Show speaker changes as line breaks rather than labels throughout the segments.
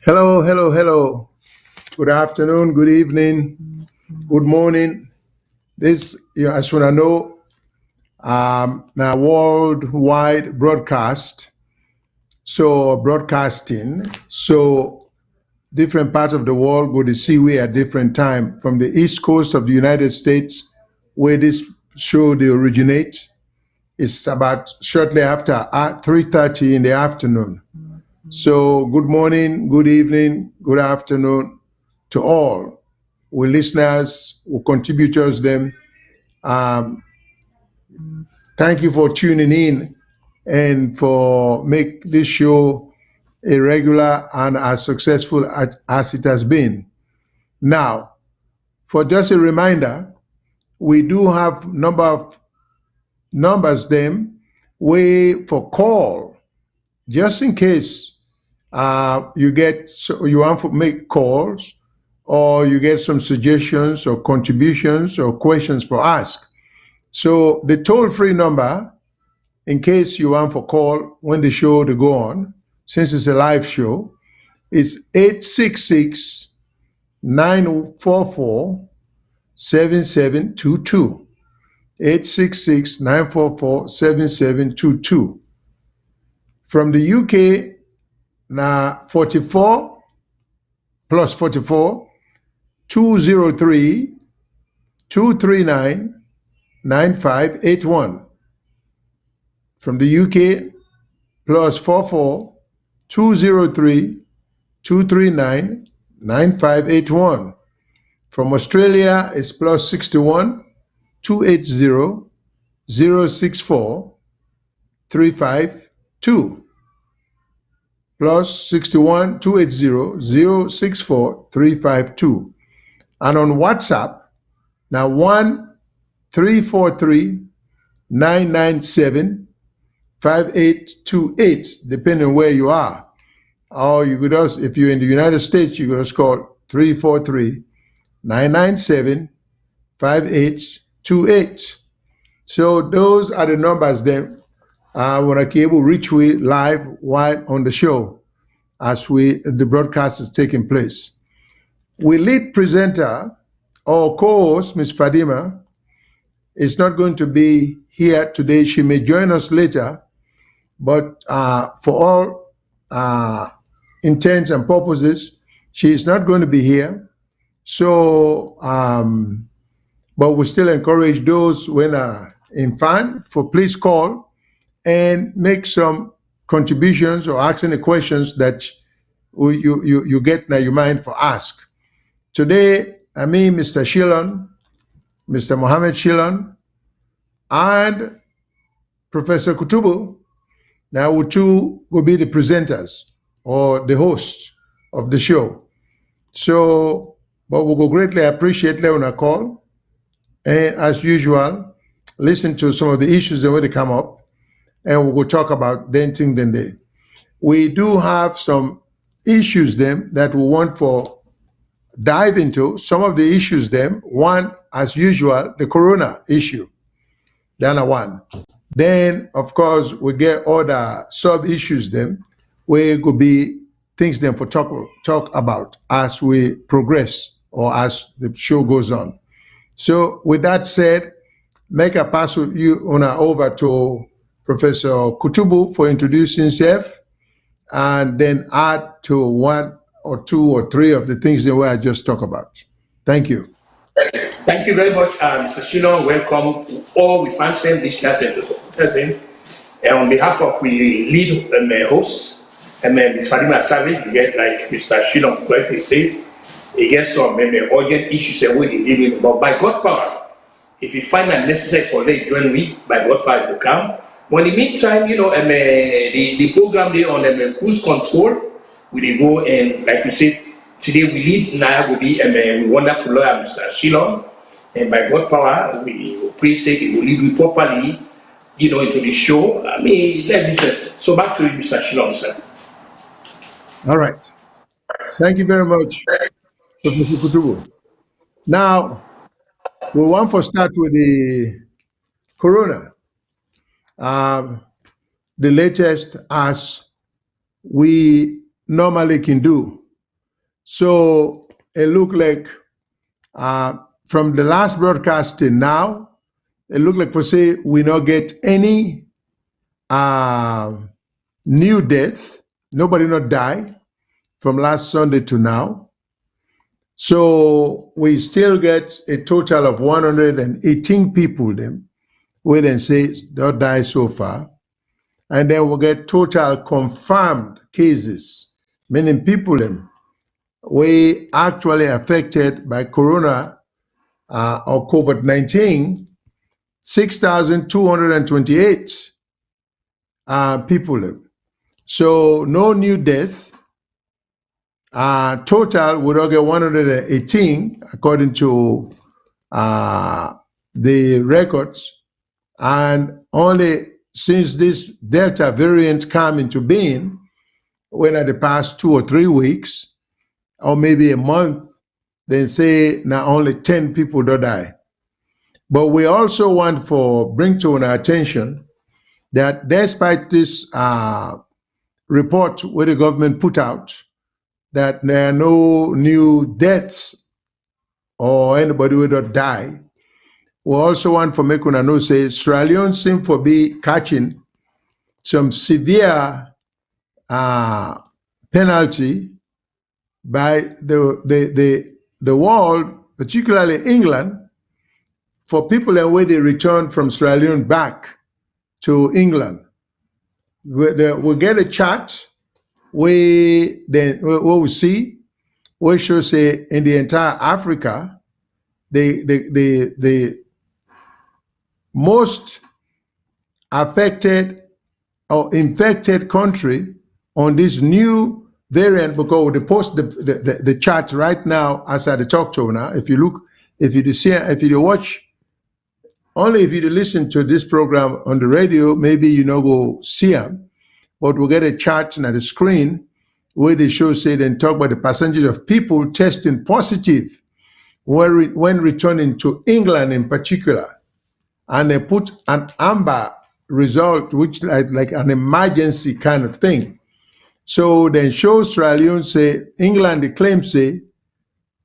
Hello, hello, hello. Good afternoon, good evening, good morning. This, as you know, now worldwide broadcast. So broadcasting. So different parts of the world go to see we at different time. From the east coast of the United States, where this show they originate, it's about shortly after 3:30 in the afternoon. So good morning, good evening, good afternoon to all. We listeners, we contributors, them. Um, Thank you for tuning in and for make this show a regular and as successful as it has been. Now, for just a reminder, we do have number of numbers them way for call just in case you want to make calls or you get some suggestions or contributions or questions for ask. So the toll-free number, in case you want for call when the show to go on, since it's a live show, is 866 944 7722. 866 944 7722. From the UK, now 44 plus 44 203 239 9581. From the UK, plus 44 203 239 9581. From Australia, it's plus 61 280 064 352. Plus 61 280 064 352. And on WhatsApp, now 1 343 997 5828, depending on where you are. Or you could also, if you're in the United States, you could just call 343 997 5828. So those are the numbers then when I can able to reach we live while on the show as the broadcast is taking place. We lead presenter or co-host, Ms. Fadima, is not going to be here today. She may join us later, but for all intents and purposes, she is not going to be here. So, but we still encourage those when in fan for please call and make some contributions or ask any questions that you get in your mind for ask. Today, I mean Mr. Shillon, Mr. Mohammed Shillon, and Professor Kutubu. Now, we two will be the presenters or the host of the show. So, but we will greatly appreciate Leone call. And as usual, listen to some of the issues that will come up, and we will talk about denting then day. We do have some issues then that we want for dive into. Some of the issues then, one, as usual, the corona issue. That's one. Then, of course, we get other sub-issues then, where it could be things then for talk about as we progress or as the show goes on. So with that said, make a pass you on over to Professor Kutubu for introducing himself, and then add to one or two or three of the things that I just talked about. Thank you.
Thank you very much, Mr. Shillon. Welcome to all we fans and listeners and present. On behalf of we lead host, Ms. Fadima Savage, you get like Mr. Shillon correctly said, he gets some urgent issues that we're dealing with. But by God power, if you find it necessary for them join me, by God power it will come. But in the meantime, the program there on cruise control, we go and like you said, today we lead now will be a wonderful lawyer, Mr. Shillon. And by God power, we pray say it will lead you properly, into the show. I mean, so back to you, Mr. Shillon, sir.
All right. Thank you very much, Professor Kutubu. Now, we want to start with the corona. The latest as we normally can do. So it looked like uh, from the last broadcast till now, it looked like for say we not get any uh, new death. Nobody not die from last Sunday to now. So we still get a total of 118 people them we then say don't die so far. And then we'll get total confirmed cases, meaning people them we actually affected by corona or COVID-19, 6,228 people them. So no new death. Total we don't get 118 according to the records. And only since this Delta variant came into being, when at the past 2 or 3 weeks, or maybe a month, then say now only 10 people don't die. But we also want for bring to our attention that despite this report where the government put out that there are no new deaths or anybody will not die, we also want for make una know say Sierra Leone seem for be catching some severe penalty by the world, particularly England, for people and where they return from Sierra Leone back to England. We get a chart where then what we see, we should say in the entire Africa, the most affected or infected country on this new variant, because they post the chart right now as I talk to now. If you look, if you see, if you watch, only if you listen to this program on the radio, maybe you know go see them. But we'll get a chart on the screen where they show say then talk about the percentage of people testing positive when returning to England in particular. And they put an amber result, which like an emergency kind of thing. So then shows Sierra Leone say, England, the claim say,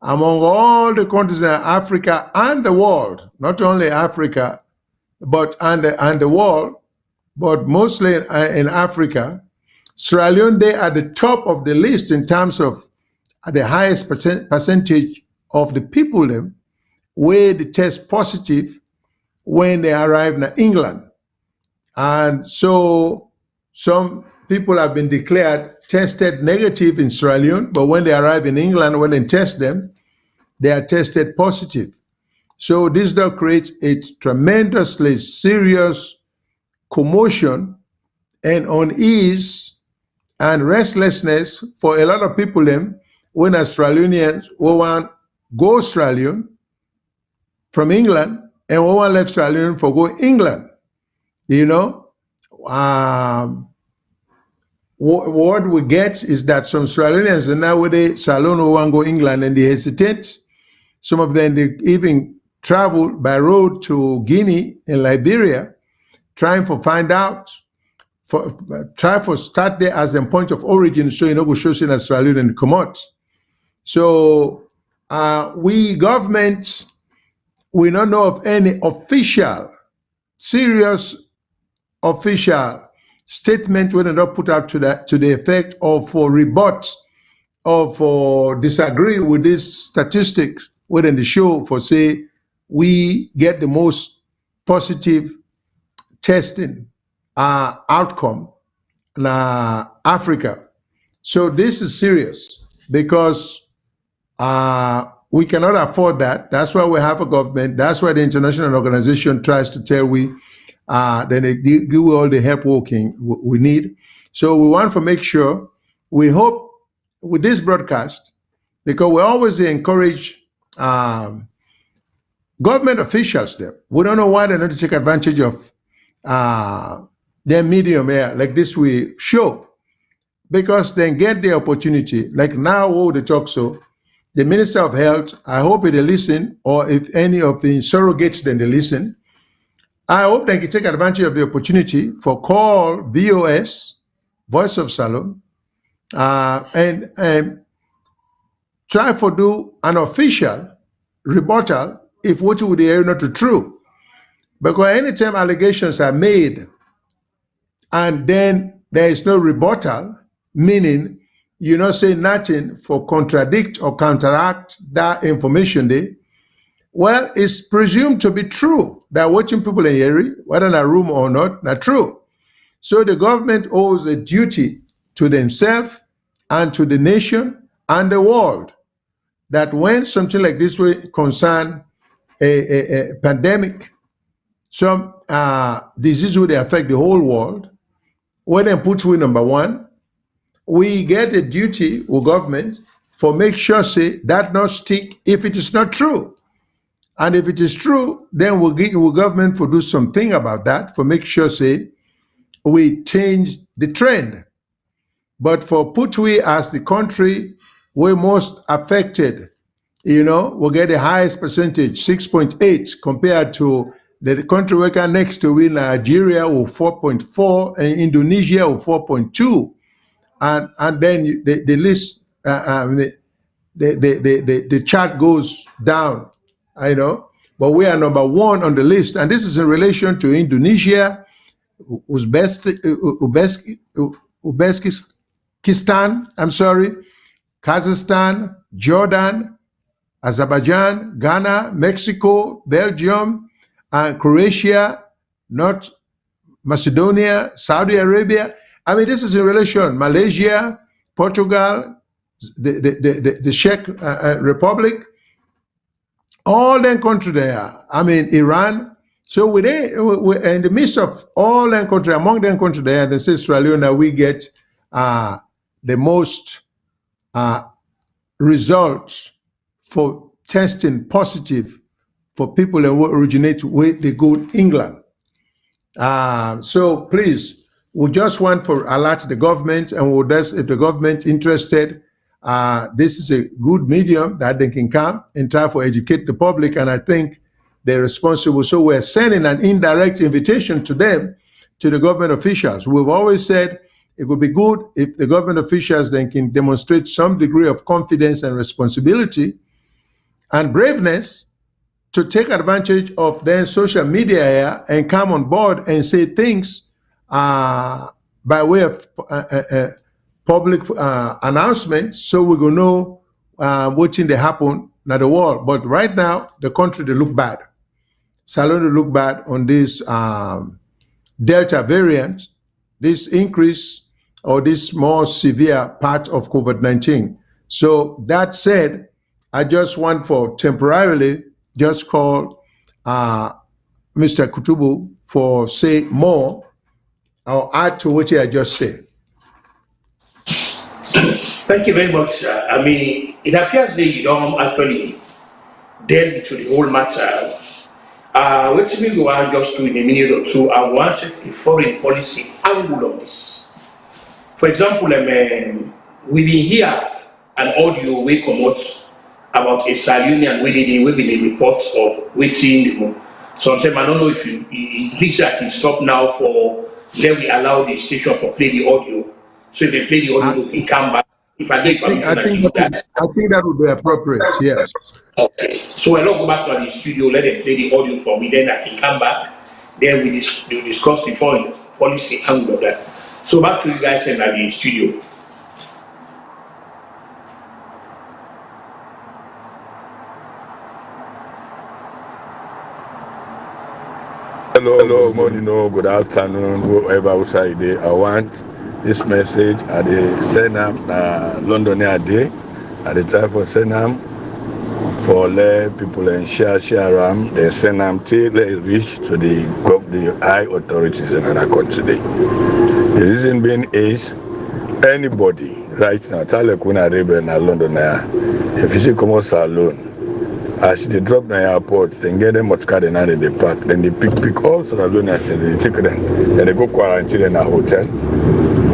among all the countries in Africa and the world, not only Africa, but and the world, but mostly in Africa, Sierra Leone, they are at the top of the list in terms of the highest percentage of the people them where they test positive when they arrive in England. And so some people have been declared tested negative in Sierra Leone, but when they arrive in England, when they test them, they are tested positive. So this does create a tremendously serious commotion and unease and restlessness for a lot of people them when Australians want go Australian from England and want left Australian for go England. You know, what we get is that some Australians and now they SALONE want go England and they hesitate. Some of them they even travel by road to Guinea and Liberia, trying to find out try for start there as a point of origin, so you know we show in Australia and come out. So we government, we don't know of any official, serious official statement when they not put out to the effect of for rebut or for disagree with this statistics within the show for say we get the most positive testing outcome in Africa. So this is serious because we cannot afford that. That's why we have a government. That's why the international organization tries to tell we, then they give all the help working we need. So we want to make sure, we hope with this broadcast, because we always encourage government officials there. We don't know why they're not to take advantage of their medium here, like this we show, because they get the opportunity. Like now, what they talk so, the Minister of Health, I hope they listen, or if any of the surrogates then they listen, I hope they can take advantage of the opportunity for call VOS, Voice of SALONE, and try for do an official rebuttal if what you would hear not true. Because anytime allegations are made and then there is no rebuttal, meaning you not say nothing for contradict or counteract that information there, well, it's presumed to be true that watching people in hearing, whether in a room or not true. So the government owes a duty to themselves and to the nation and the world that when something like this will concern a pandemic, some disease will affect the whole world, when they put we number one, we get a duty with government for make sure say that not stick if it is not true. And if it is true, then we'll get government for do something about that for make sure say we change the trend. But for put we as the country we're most affected, we'll get the highest percentage, 6.8, compared to the country we can next to in Nigeria with 4.4 and Indonesia with 4.2. And then the list, the chart goes down, but we are number one on the list. And this is in relation to Indonesia, Uzbekistan, Kazakhstan, Jordan, Azerbaijan, Ghana, Mexico, Belgium, and Croatia, North Macedonia, Saudi Arabia. I mean, this is in relation Malaysia, Portugal, the Czech Republic, all them countries there. I mean, Iran. So we're in the midst of all them countries, among them countries there, they say Sierra Leone, we get the most results for testing positive for people that originate with the good England. So please, we just want for alert the government, and we'll just, if the government interested, this is a good medium that they can come and try to educate the public, and I think they're responsible. So we're sending an indirect invitation to them, to the government officials. We've always said it would be good if the government officials then can demonstrate some degree of confidence and responsibility and braveness to take advantage of their social media here and come on board and say things by way of public announcement, so we will know what's in the happen in the world. But right now, the country, they look bad. SALONE, they look bad on this Delta variant, this increase or this more severe part of COVID-19. So that said, I just want for temporarily just call Mr. Kutubu for say more or add to what I just said.
Thank you very much, sir. I mean, it appears that you don't actually delve into the whole matter. What we go out just to in a minute or two, I want a foreign policy angle of this. For example, we been hear an audio we come out about a SALONE and we been a report of waiting. Sometimes I don't know if you think I can stop now for let we allow the station for play the audio. So if they play the audio, we can come back. If I get permission, I think
that would be appropriate. Yes.
Okay. So I'll go back to the studio. Let them play the audio for me. Then I can come back. Then we discuss the foreign policy angle of that. So back to you guys in the studio.
Hello, morning, good afternoon, whoever outside there. I want this message at the Senam, London day, at the time for Senam, for let people and share the Senam till they reach to the high authorities in our country. The reason being is anybody right now, Talekuna River in London, if you see come out SALONE, as they drop the airport, they get them what's called in the park, then they pick all Salonians and they take them, then they go quarantine in a hotel.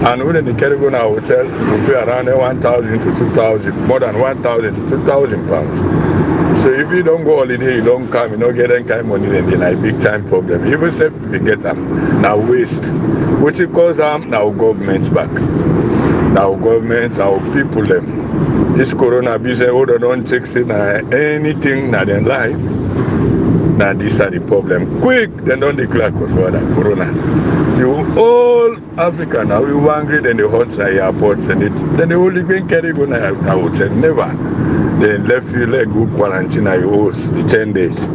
And when they carry go in a hotel, you pay around 1,000 to 2,000, more than 1,000 to 2,000 pounds. So if you don't go holiday, you don't come, you don't get any kind of money, then a big time problem. Even if you get them, now waste. What you cause them, now government back. Now government, now people them. This corona business, don't take anything in their life. Now these are the problem. Quick, then don't declare corona. You all Africa now, we were angry, then the hot airports and then the only thing carry go now hotel. Never. Then left you let go quarantine you host the 10 days.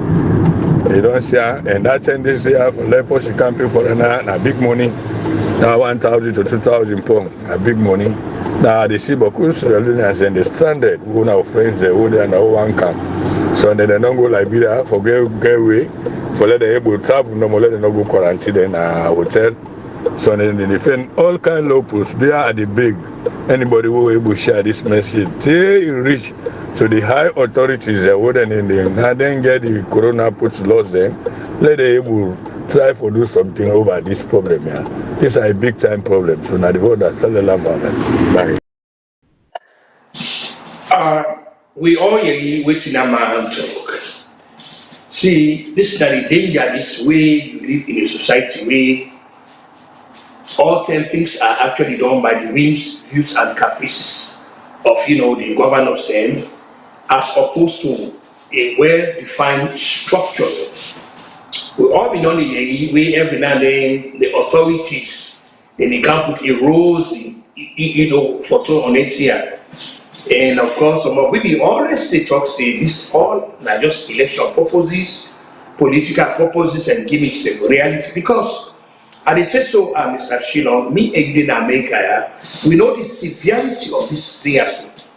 You don't see, and that 10 days here for lepers you can't pay for a big money. Now 1,000 to 2,000 pounds, a big money. Now they see because and they stranded, who now friends there, who they now one camp. So then they don't go Liberia for get away, for let them able to travel, no more let them not go quarantine in a hotel. So then they defend all kind of locals. They are the big. Anybody who able to share this message, they reach to the high authorities that wouldn't in them. Now then get the corona puts lost them. Let them able try to do something over this problem. Yeah, this is a big time problem. So now the word that bye.
We all here waiting a man talk. See, this is the danger, this way you live in a society where all 10 things are actually done by the whims, views, and caprices of the governors then, as opposed to a well-defined structure. We all been on the way every now and then the authorities they can put a rose photo on it here. And of course, some of we always they talk say this all not just election purposes, political purposes and gimmicks in reality. Because and they say so, Mr. Shillong, me again America, we know the severity of this thing as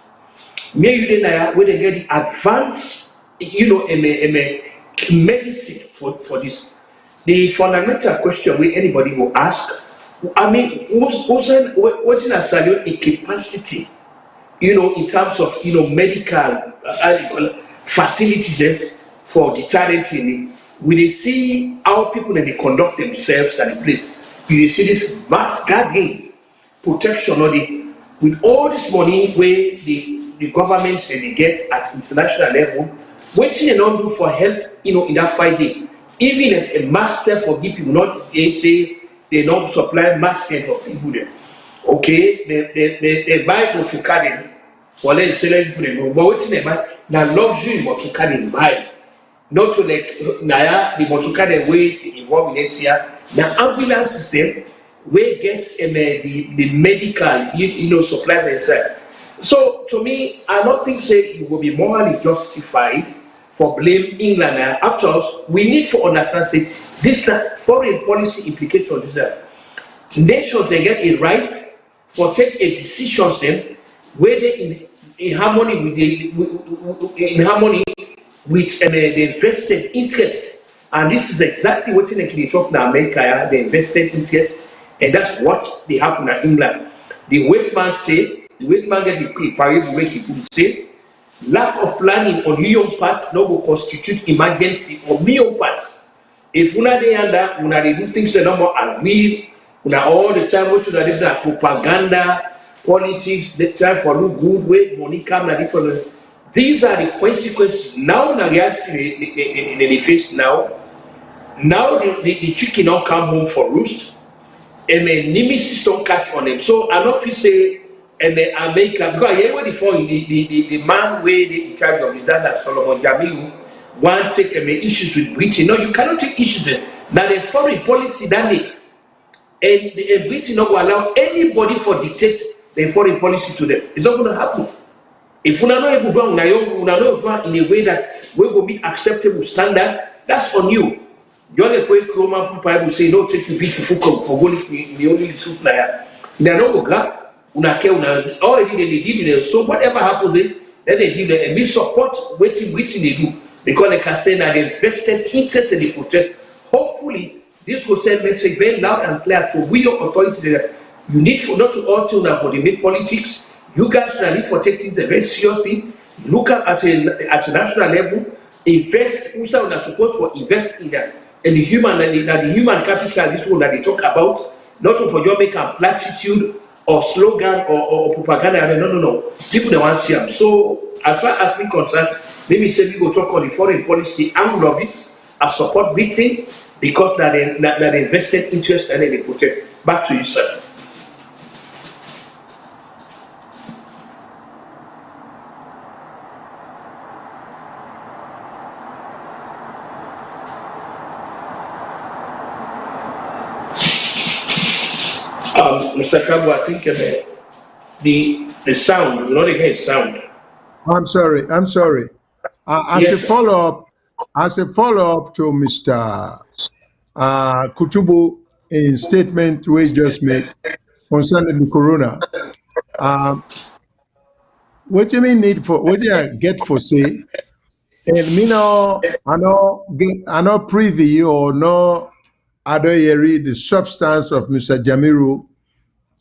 well. Me again when they get the advanced, medicine for this. The fundamental question where anybody will ask, I mean, what's in a salute a capacity? In terms of medical facilities for deterrent. We they see how people they conduct themselves at the place. You see this mass gathering, protection, with all this money where the governments they get at international level, waiting they don't do for help, in that fight day. Even if a master for give people not they say they don't supply master for people there. Okay, they buy Motukaden, or let's say but what's in buy now luxury Motukaden buy. Not to like Naya, the Motukaden way involved in it here. The ambulance system where gets the medical supplies inside. So to me, I don't think say it will be morally justified for blame England. After all, we need to understand say this foreign policy implication is that nations they get a right for take a decisions then where they in harmony with the vested interest, and this is exactly what they talk in America, the vested interest, and that's what they happen in England. The weight man say, the weight man get the parade the way he could say, lack of planning on your part no will constitute emergency on your part. If una dey under, una dey do things that no more agree, una all the time we should have that propaganda, politics, they try for look good way, money come na different. These are the consequences now. The reality in the face now. Now the chicken don't come home for roost, and the nemesis don't catch on them. So I don't feel say and America because here before the man where they in charge of his dad Solomon Jamiu want take issues with Britain. No, you cannot take issues with them. Now the foreign policy that it and Britain not will allow anybody for dictate the foreign policy to them. It's not going to happen. If we are not able to do it in a way that we will be acceptable standard, that's on you. The only way Roman people will say no take you beat for going in the only suit now. They are not going una care already they give you so whatever happens then they give them and we support waiting they do because they can say that they invested interest in the protect. Hopefully this will send message very loud and clear to we your authority that you need for not to alter now for the make politics. You guys need for taking the very seriously. Look at a national level. Invest. Who's not supposed to invest in the human and the human capital. This one that they talk about. Not for your make a platitude or slogan or propaganda. I mean, no, no, no. People they want to see them. So as far as me concerned, maybe say we go talk on the foreign policy angle of it. I support Britain because that invested interest and then they protect. Back to you, sir. Mr. Kabu, I think the sound, not again sound.
I'm sorry. I'm sorry.
Yes, sir.
As a follow-up to Mr. Kutubu in statement we just made concerning the corona, um, what do you mean need for what do you get for say? And me no, I know privy or no, I don't read the substance of Mr. Jamiru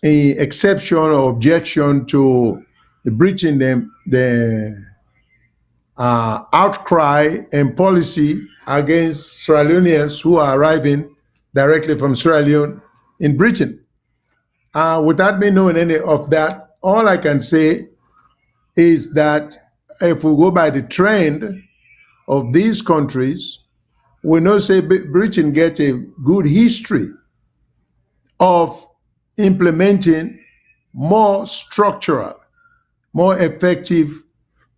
in exception or objection to the breaching the outcry and policy against Sierra Leoneans who are arriving directly from Sierra Leone in Britain. Without me knowing any of that, all I can say is that if we go by the trend of these countries, we know say Britain get a good history of implementing more structural, more effective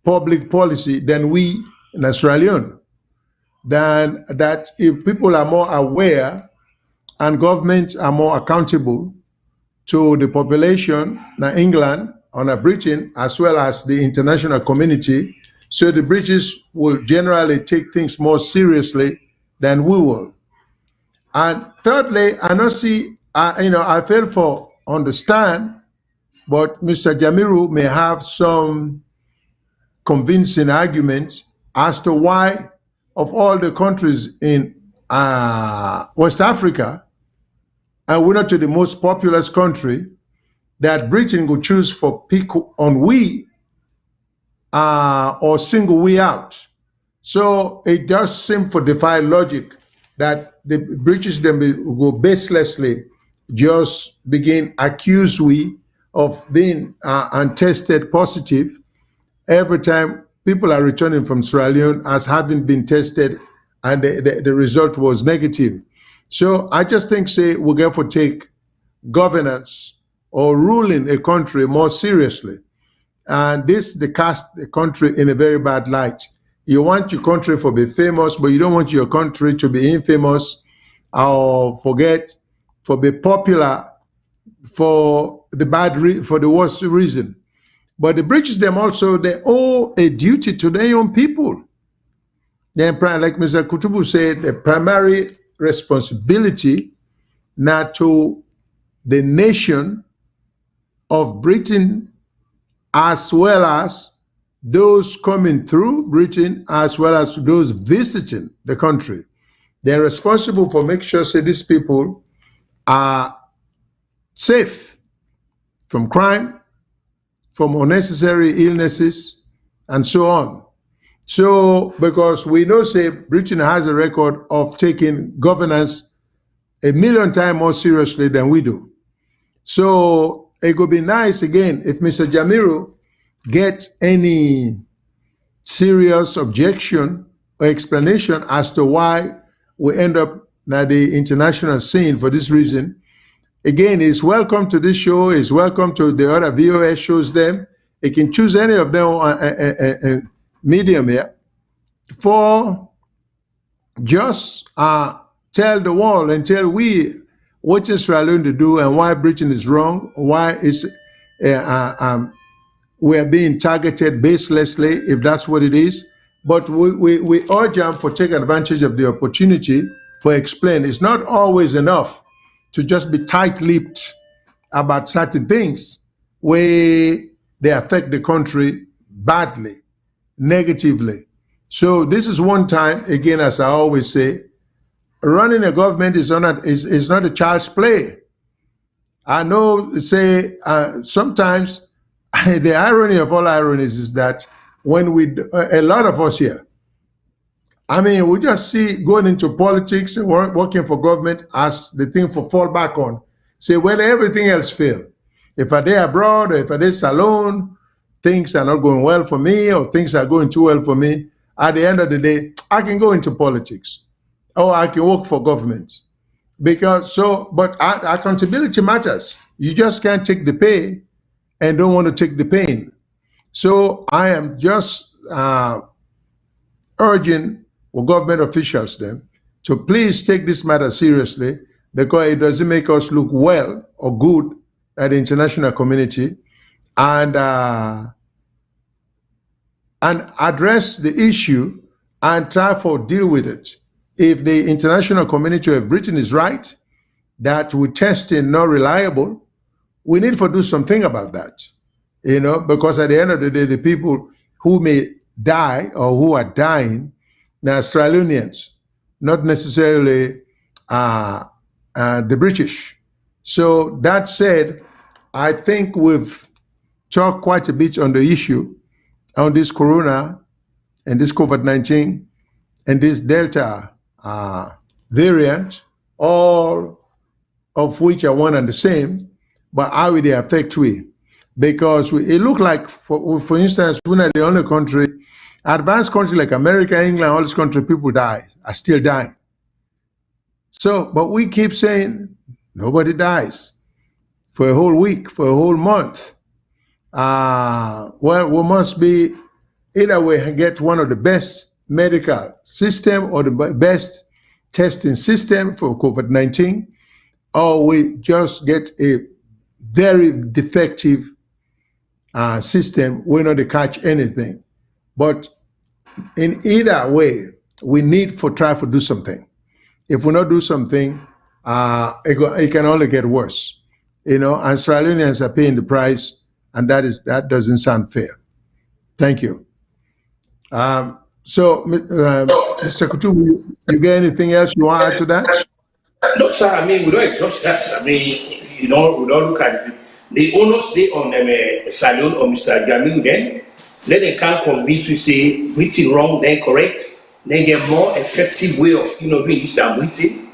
public policy than we in Sierra Leone. Than that if people are more aware and governments are more accountable to the population in England or in Britain as well as the international community, so the British will generally take things more seriously than we will. And thirdly, I don't see, I fail for understand, but Mr. Jamiru may have some convincing argument as to why, of all the countries in West Africa, and we're not to the most populous country, that Britain would choose for pick on we or single we out. So it does seem to defy logic that the British then will baselessly just begin accuse we of being untested positive every time people are returning from Sierra Leone as having been tested and the result was negative. So I just think, say, we have to take governance or ruling a country more seriously. And this, they cast the country in a very bad light. You want your country to be famous, but you don't want your country to be infamous or forget, for be popular for the for the worst reason. But the British, them also, they owe a duty to their own people. Then, like Mr. Kutubu said, the primary responsibility not to the nation of Britain as well as those coming through Britain as well as those visiting the country. They're responsible for making sure say these people are safe from crime, from unnecessary illnesses, and so on. So, because we know, say, Britain has a record of taking governance a million times more seriously than we do. So, it would be nice, again, if Mr. Jamiru gets any serious objection or explanation as to why we end up at the international scene for this reason. Again, he's welcome to this show. He's welcome to the other VOS shows them. He can choose any of them on medium here for just tell the world and tell we what is Sierra Leone to do and why Britain is wrong, why is we are being targeted baselessly, if that's what it is. But we urge them for take advantage of the opportunity for explain. It's not always enough to just be tight-lipped about certain things where they affect the country badly, negatively. So this is one time, again, as I always say, running a government is not a child's play. I know, say, sometimes the irony of all ironies is that when a lot of us here, I mean, we just see going into politics and working for government as the thing for fall back on. Say, well, everything else failed. If I day abroad or if I day salon, things are not going well for me or things are going too well for me. At the end of the day, I can go into politics or I can work for government because so. But accountability matters. You just can't take the pay and don't want to take the pain. So I am just urging government officials then to please take this matter seriously because it doesn't make us look well or good at the international community and uh, and address the issue and try for deal with it. If the international community of Britain is right that we testing not reliable, we need to do something about that. Because at the end of the day, the people who may die or who are dying, they're Australians, not necessarily uh, the British. So that said, I think we've talked quite a bit on the issue on this corona and this COVID-19 and this Delta uh, variant, all of which are one and the same, but how will they affect we? Because it looked like, for instance, we're not the only country, advanced country like America, England, all these country, people die, are still dying. So, but we keep saying nobody dies for a whole week, for a whole month. Well, we must be either we get one of the best medical system or the best testing system for COVID-19, or we just get a very defective system. We're not to catch anything. But in either way, we need for try to do something. If we not do something, it can only get worse. Australians are paying the price, and that doesn't sound fair. Thank you. So, Mr. Kutubu, you get anything else you want to add to that?
No, sir, I mean, we don't exhaust that. I mean, we don't look at it. The onus they on SALONE or Mr. Jamil then, they can't convince you, say, written wrong, then correct, then get more effective way of, doing this than written.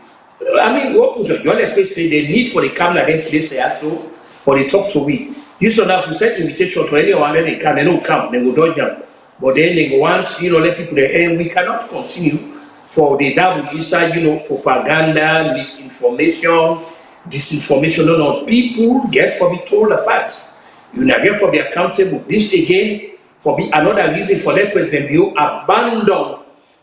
I mean, what was the other say the need for the camera then today say so for the talk to we. You saw now if you send invitation to anyone, then they don't come, they will don't jump. But then they want, let people there, and we cannot continue for the double inside, propaganda, misinformation, disinformation. No, people get for be told the facts. You now get for be accountable. This again, for be another reason for that President Bill abandon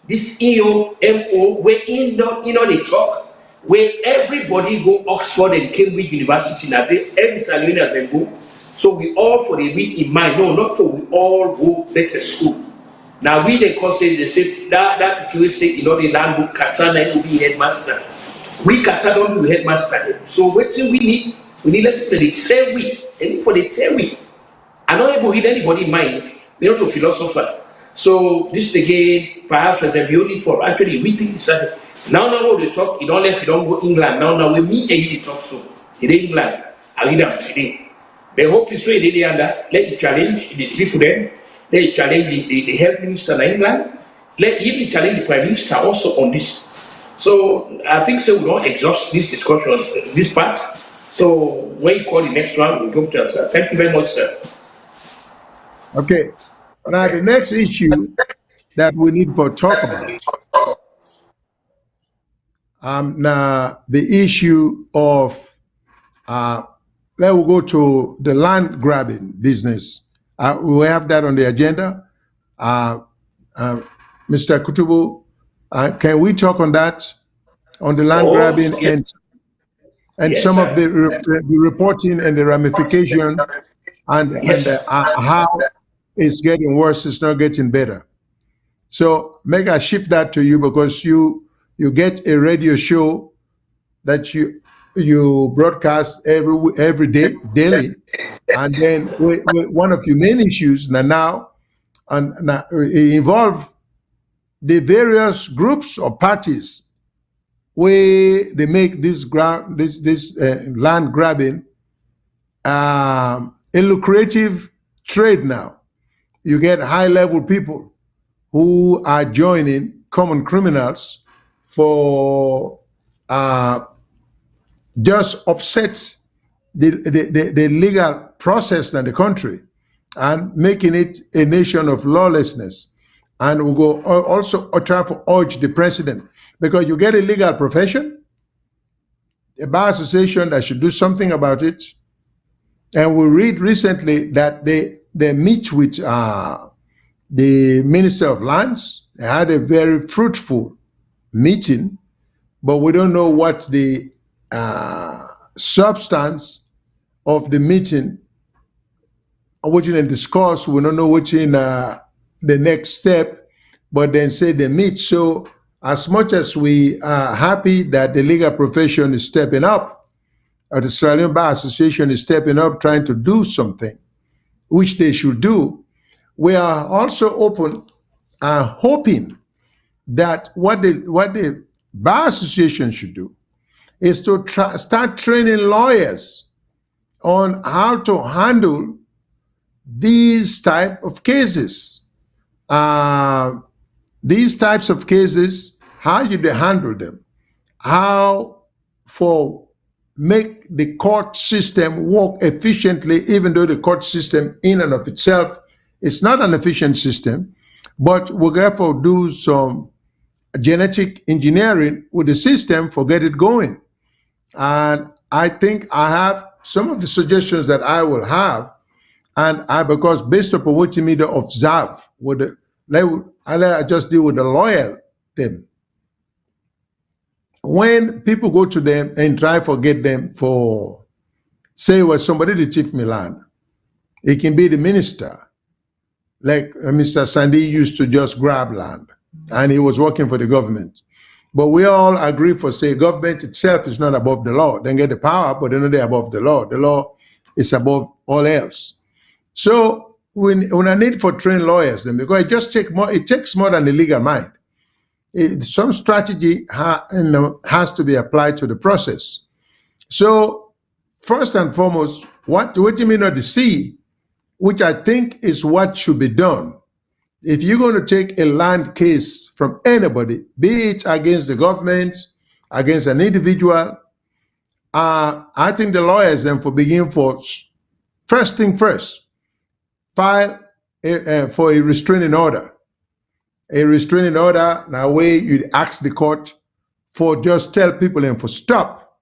this EOMO where they talk where everybody go Oxford and Cambridge University now every Salonians they go. So we all for the read in mind. No, not to we all go better school. Now we they consider they say that people say the land book Katana will be headmaster. We Katana don't do headmaster. So what do we need? We need them for the 10 week. And for the 10 week. I don't able to read anybody mind. We're not a philosopher. So this again, perhaps as a building for actually we think that now we talk, you don't left, you don't go England. Now we meet and you talk so. In England, I read them today. They hope this way they under let you challenge the people then, let you challenge the health minister in England, let even challenge the Prime Minister also on this. So I think so we don't exhaust this discussion, this part. So when you call the next one, we'll go to answer. Thank you very much, sir.
Okay. Now the next issue that we need to talk about now the issue of let us go to the land grabbing business. We have that on the agenda. Uh, uh, Mr. Kutubu, can we talk on that, on the land
Oh,
grabbing
yes,
and
yes,
some of
sir.
the reporting and the ramification and
Yes, sir.
how it's getting worse, it's not getting better. So make I shift that to you because you get a radio show that you broadcast every day daily, and then one of your main issues now and now involve the various groups or parties where they make this land grabbing a lucrative trade now. You get high level people who are joining common criminals for uh, just upset the legal process in the country and making it a nation of lawlessness. And we go also try to urge the president, because you get a legal profession, a bar association that should do something about it. And we read recently that they meet with the Minister of Lands. They had a very fruitful meeting, but we don't know what the substance of the meeting, which in discourse, we don't know which in the next step, but then say they meet. So as much as we are happy that the legal profession is stepping up, or the Australian Bar Association is stepping up, trying to do something, which they should do, we are also open and hoping that what the Bar Association should do is to start training lawyers on how to handle these type of cases. These types of cases, how you handle them, how for make the court system work efficiently, even though the court system in and of itself is not an efficient system, but we'll therefore do some genetic engineering with the system for get it going. And I think I have some of the suggestions that I will have, and because based upon what you mean to observe, I just deal with the lawyer them. When people go to them and try to get them for, say, well, somebody the chief Milan, it can be the minister, like Mr. Sandy used to just grab land, and he was working for the government. But we all agree for, say, government itself is not above the law. They get the power, but they're not above the law. The law is above all else. So when I need for trained lawyers, then because it takes more than the legal mind. Some strategy has to be applied to the process. So first and foremost, what you mean not to see, which I think is what should be done. If you're going to take a land case from anybody, be it against the government, against an individual, I think the lawyers then first thing first, file for a restraining order. A restraining order, now way you ask the court for just tell people and for stop.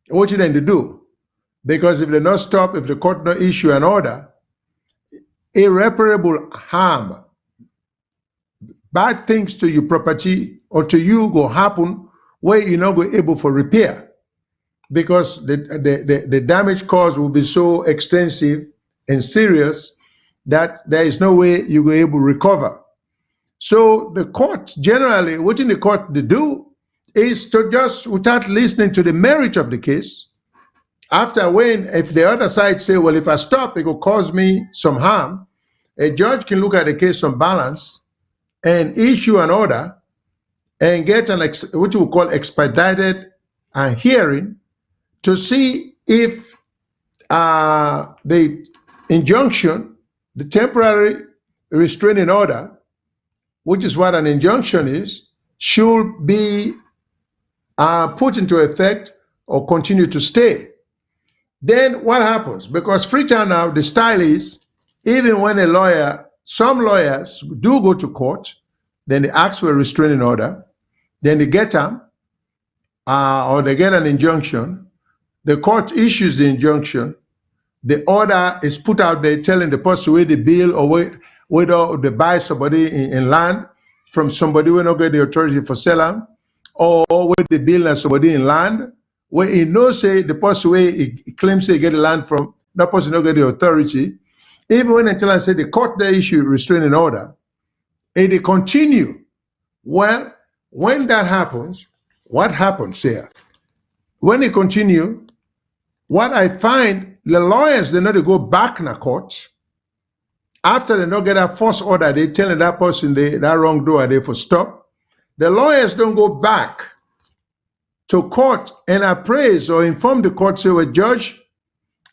What you then to do? Because if they not stop, if the court not issue an order, irreparable harm, bad things to your property or to you go happen where you're not go able for repair, because the damage caused will be so extensive and serious that there is no way you will able to recover. So the court, generally, what in the court they do is to just, without listening to the merit of the case, if the other side say, well, if I stop, it will cause me some harm, a judge can look at the case on balance and issue an order and get what you would call expedited hearing to see if the injunction, the temporary restraining order, which is what an injunction is, should be put into effect or continue to stay. Then what happens? Because Freetown now, the style is, even when some lawyers do go to court, then they ask for a restraining order, then they get them, or they get an injunction, the court issues the injunction, the order is put out there telling the person where the bill or whether they buy somebody in land from somebody who not get the authority for selling, or where the bill and somebody in land, where he knows say the person where he claims he get the land from, that person not get the authority. Even when until I say the court they issue restraining order, and they continue. Well, when that happens, what happens here? When they continue, what I find, the lawyers, they not to go back in the court. After they not get a force order, they telling that person that wrongdoer they for stop. The lawyers don't go back to court and appraise or inform the court, say, well, judge,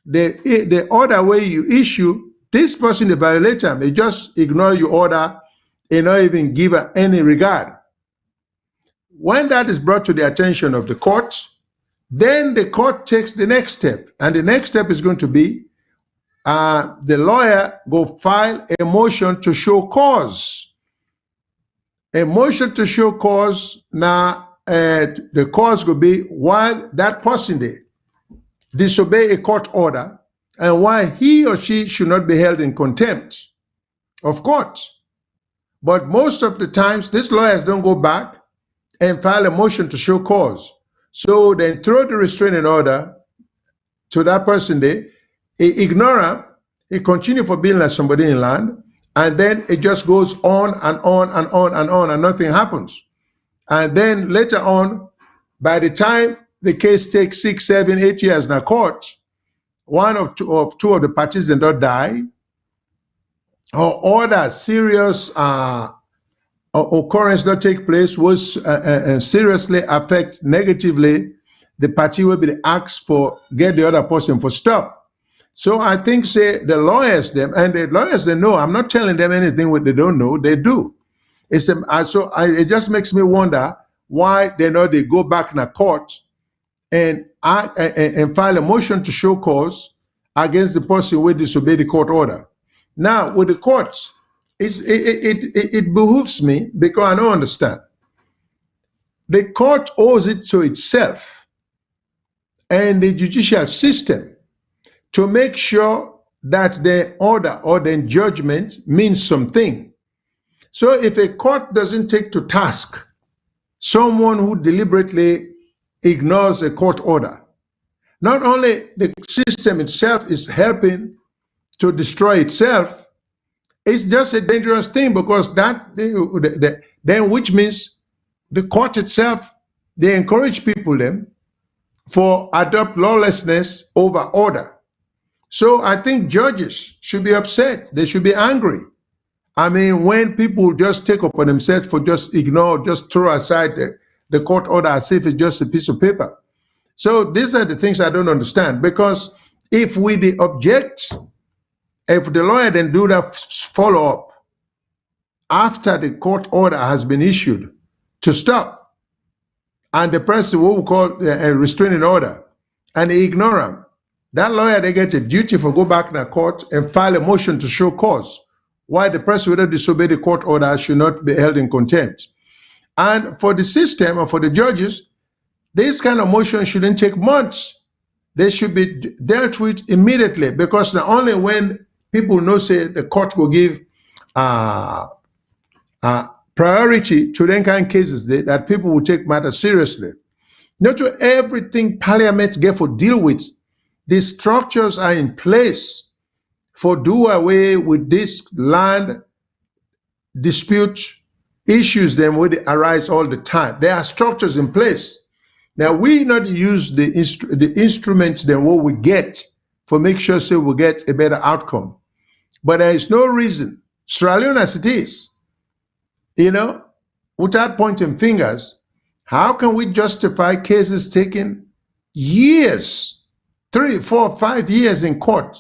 the order where you issue, this person, the violator, may just ignore your order and not even give any regard. When that is brought to the attention of the court, Then the court takes the next step, and the next step is going to be the lawyer go file a motion to show cause. A motion to show cause. Now, the cause will be why that person they disobey a court order and why he or she should not be held in contempt of court. But most of the times, these lawyers don't go back and file a motion to show cause. So they throw the restraining order to that person there, he ignore him, he continue for being like somebody in land, and then it just goes on and on and on and on, and nothing happens. And then later on, by the time the case takes 6, 7, 8 years in a court, one of two of the parties did not die, or other serious occurrence that take place was seriously affect negatively the party will be asked for get the other person for stop. So I think say the lawyers them and the lawyers they know. I'm not telling them anything what they don't know. They do. It just makes me wonder why they go back in a court and file a motion to show cause against the person who disobey the court order. Now with the courts, it behooves me because I don't understand. The court owes it to itself and the judicial system to make sure that the order or the judgment means something. So if a court doesn't take to task someone who deliberately ignores a court order, not only the system itself is helping to destroy itself, it's just a dangerous thing because then which means the court itself, they encourage people them for adopt lawlessness over order. So I think judges should be upset. They should be angry. I mean, when people just take upon themselves for just ignore, just throw aside the court order as if it's just a piece of paper. So these are the things I don't understand, because if we object, if the lawyer then do that follow-up after the court order has been issued to stop, and the person who will call a restraining order, and they ignore him, that lawyer, they get a duty for go back in the court and file a motion to show cause why the person who disobey the court order should not be held in contempt. And for the system and for the judges, this kind of motion shouldn't take months. They should be dealt with immediately, because not only when people know, say, the court will give priority to them kind of cases that people will take matters seriously. Not to everything Parliament get for deal with. The structures are in place for do away with this land dispute issues them where they arise all the time. There are structures in place. Now we not use the instruments then what we get for make sure so we get a better outcome. But there is no reason, Sierra Leone as it is, without pointing fingers, how can we justify cases taking years, 3, 4, 5 years in court?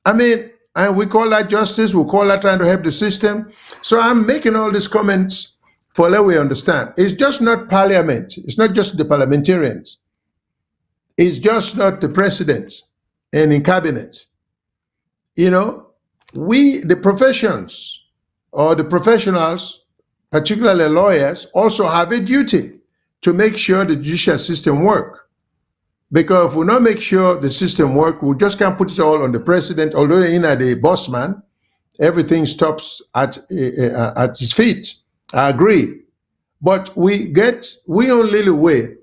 I mean, and we call that justice, we call that trying to help the system. So I'm making all these comments for let we understand. It's just not parliament. It's not just the parliamentarians. It's just not the president and in cabinet. We, the professions or the professionals, particularly lawyers, also have a duty to make sure the judicial system work. Because if we not make sure the system work, we just can't put it all on the president. Although the boss man, everything stops at his feet. I agree. But we only way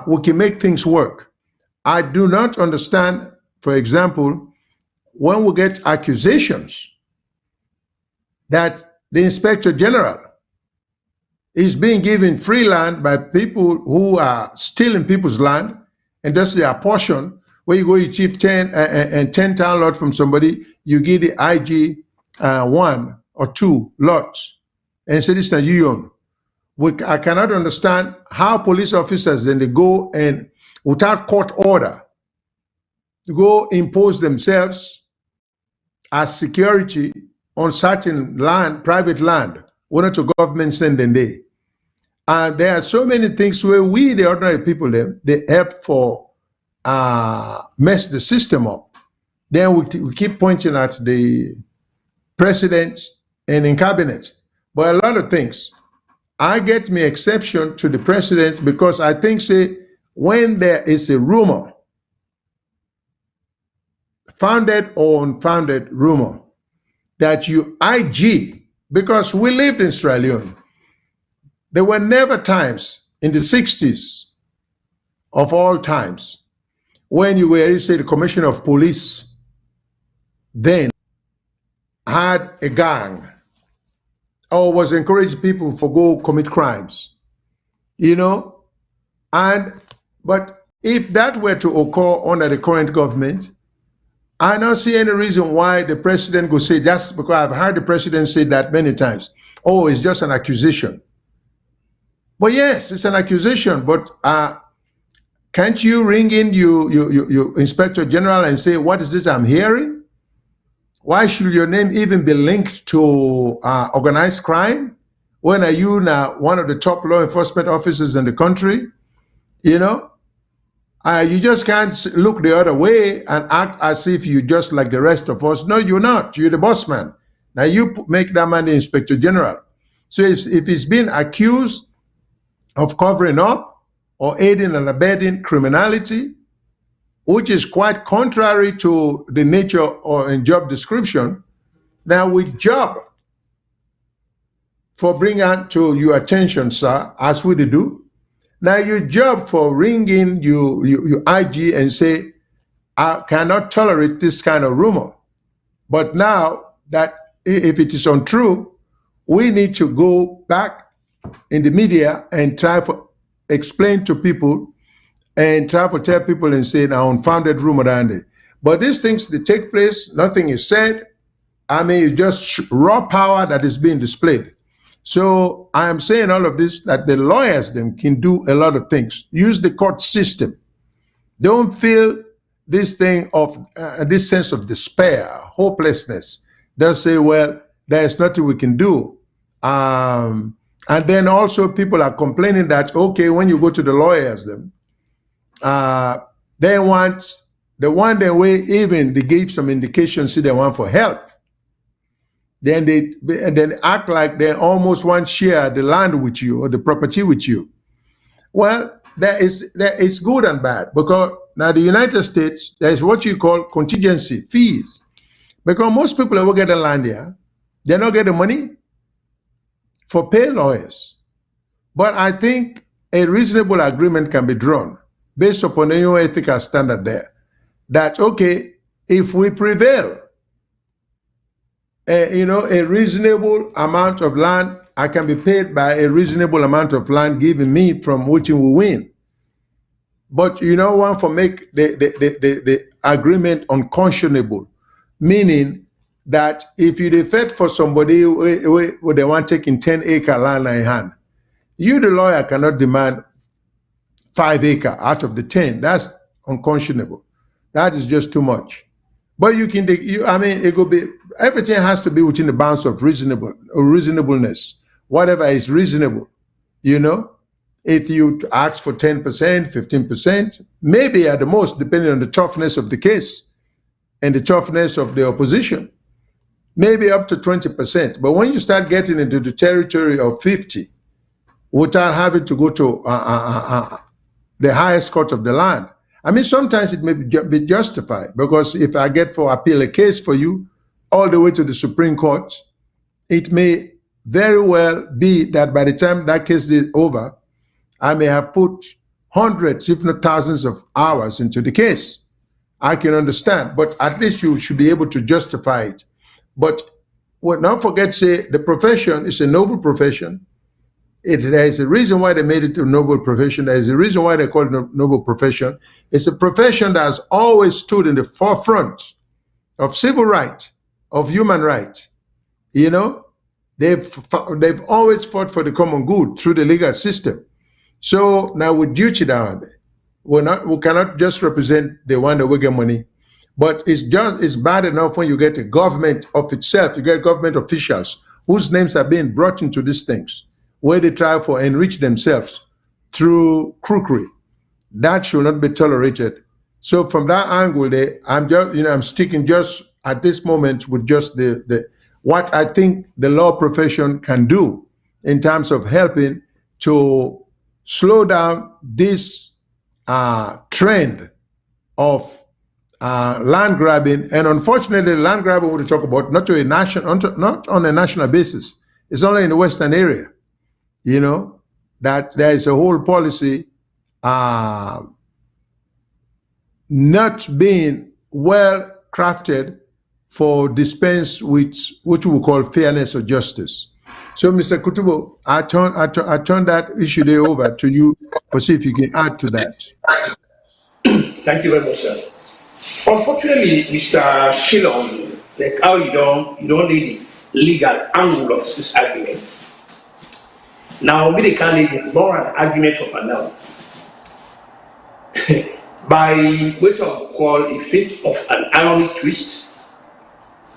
we can make things work. I do not understand, for example, when we get accusations that the Inspector General is being given free land by people who are stealing people's land, and that's their portion, where you go, you achieve 10 town lot from somebody, you give the IG 1 or 2 lots, and say this is you own. I cannot understand how police officers then they go and without court order, go impose themselves as security on certain land, private land, one to government send them there. And there are so many things where we, the ordinary people, they help for mess the system up. Then we keep pointing at the president and in cabinet. But a lot of things, I get me exception to the president because I think, say, when there is a rumor, founded or unfounded rumor, that you IG, because we lived in Sierra Leone, there were never times in the 60s of all times when you were, say, the commissioner of police then had a gang or was encouraging people to go commit crimes, you know? But if that were to occur under the current government, I don't see any reason why the president would say, that's because I've heard the president say that many times, oh, it's just an accusation. But yes, it's an accusation, but can't you ring in your inspector general and say, what is this I'm hearing? Why should your name even be linked to organized crime? When are you now one of the top law enforcement officers in the country? You know, you just can't look the other way and act as if you're just like the rest of us. No, you're not. You're the boss man. Now you make that man the inspector general. So if he's been accused of covering up or aiding and abetting criminality, which is quite contrary to the nature or in job description, now with job for bringing out to your attention, sir, as we do. Now your job for ringing your IG and say, I cannot tolerate this kind of rumor. But now that if it is untrue, we need to go back in the media and try to explain to people and try to tell people and say now unfounded rumor down there. But these things, they take place, nothing is said. I mean, it's just raw power that is being displayed. So I am saying all of this, that the lawyers them can do a lot of things. Use the court system. Don't feel this thing of this sense of despair, hopelessness. They'll say, well, there's nothing we can do. And then also people are complaining that, okay, when you go to the lawyers, they want the way even they gave some indication, see they want for help. Then they act like they almost want to share the land with you or the property with you. Well, there is good and bad, because now the United States, there is what you call contingency fees. Because most people who get the land here, they don't get the money for pay lawyers. But I think a reasonable agreement can be drawn based upon a new ethical standard there. That, okay, if we prevail, a reasonable amount of land, I can be paid by a reasonable amount of land given me from which we win. But you know, one for make the agreement unconscionable, meaning that if you defect for somebody who they want taking 10-acre land in hand, you the lawyer cannot demand 5 acre out of the 10. That's unconscionable. That is just too much. But you can, I mean, it could be, everything has to be within the bounds of reasonableness, whatever is reasonable, you know. If you ask for 10%, 15%, maybe at the most, depending on the toughness of the case and the toughness of the opposition, maybe up to 20%. But when you start getting into the territory of 50, without having to go to the highest court of the land, I mean, sometimes it may be justified, because if I get for appeal a case for you all the way to the Supreme Court, it may very well be that by the time that case is over, I may have put hundreds, if not thousands of hours into the case. I can understand, but at least you should be able to justify it. But don't forget, say, the profession is a noble profession. There is a reason why they made it a noble profession. There is a reason why they call it a noble profession. It's a profession that has always stood in the forefront of civil rights, of human rights. You know, they've always fought for the common good through the legal system. So now with duty down, we cannot just represent the one that will get money, but it's bad enough when you get a government of itself, you get government officials whose names are being brought into these things, where they try for enrich themselves through crookery. That should not be tolerated. So from that angle, I'm sticking just at this moment with just the what I think the law profession can do in terms of helping to slow down this trend of land grabbing. And unfortunately, land grabbing we talk about not on a national basis. It's only in the Western area. That there is a whole policy not being well crafted for dispense with what we call fairness or justice. So, Mr. Kutubo, I turn that issue there over to you for see if you can add to that.
Thank you very much, sir. Unfortunately, Mr. Shillong, like how you don't need the legal angle of this argument. Now, we can't need the moral argument of an now. By what I call a fate of an ironic twist,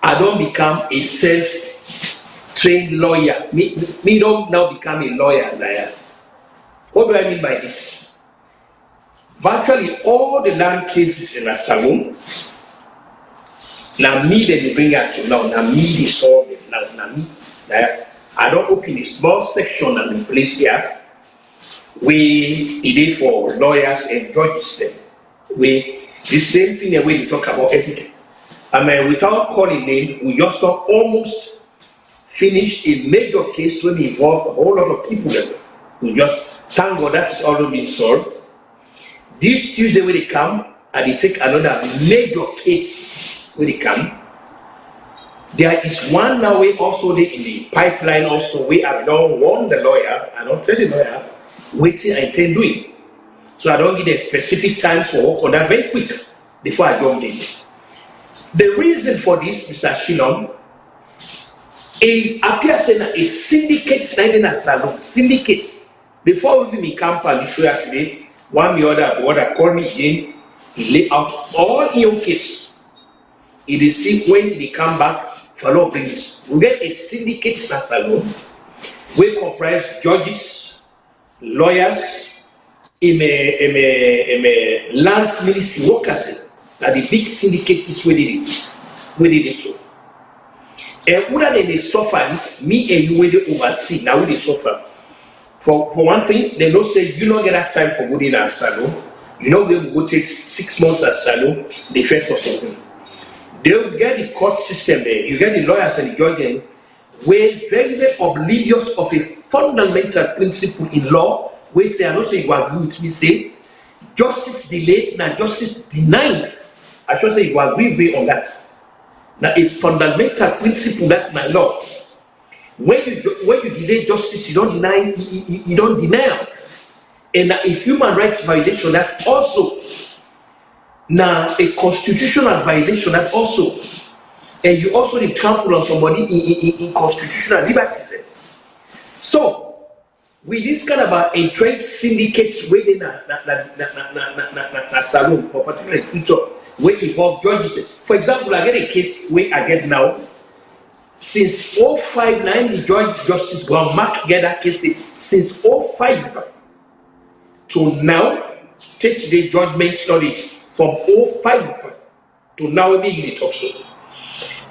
I don't become a self-trained lawyer. Me don't now become a lawyer. What do I mean by this? Virtually all the land cases in a SALONE, now me that they bring out to now me they solve it now me. I don't open a small section and the place here where it is for lawyers and judges them. We the same thing that we talk about ethics. Without calling name, we just almost finished a major case when we involved a whole lot of people. We just thank God that is already been solved. This Tuesday when they come and they take another major case when they come. There is one now way also in the pipeline also where I don't warn the lawyer, I don't tell the lawyer what I intend doing. So I don't give them specific times for work on that very quick before I jump in. The reason for this, Mr. Shillong, it appears in a syndicate signing a SALONE. Syndicate. Before we even come and show you today, one the other called me in, he lay out all your case. He dey see when they come back, follow bring it. We get a syndicate in a SALONE, we comprise judges, lawyers, lands ministry workers. That the big syndicate is where they so. And other than they suffer this, me and you will oversee. Now we they suffer. For one thing, they don't say you don't get that time for going in a SALONE. You know they will go take 6 months at SALONE, they fed for something. They will get the court system there. You get the lawyers and the judges where very, very oblivious of a fundamental principle in law, where they are not saying you agree with me, say justice delayed, now justice denied. I should say you agree on that. Now a fundamental principle that my law. When you delay justice, you don't deny. You don't deny. And a human rights violation that also. Now a constitutional violation that also. And you also trample on somebody in constitutional liberties. So with this kind of a trade syndicate within a SALONE, or particularly future, where involve judges. For example, I get a case where I get now, since 059, the Justice Brown Mark get that case since 05 to now, take the judgment study from 05 to now, they talk so.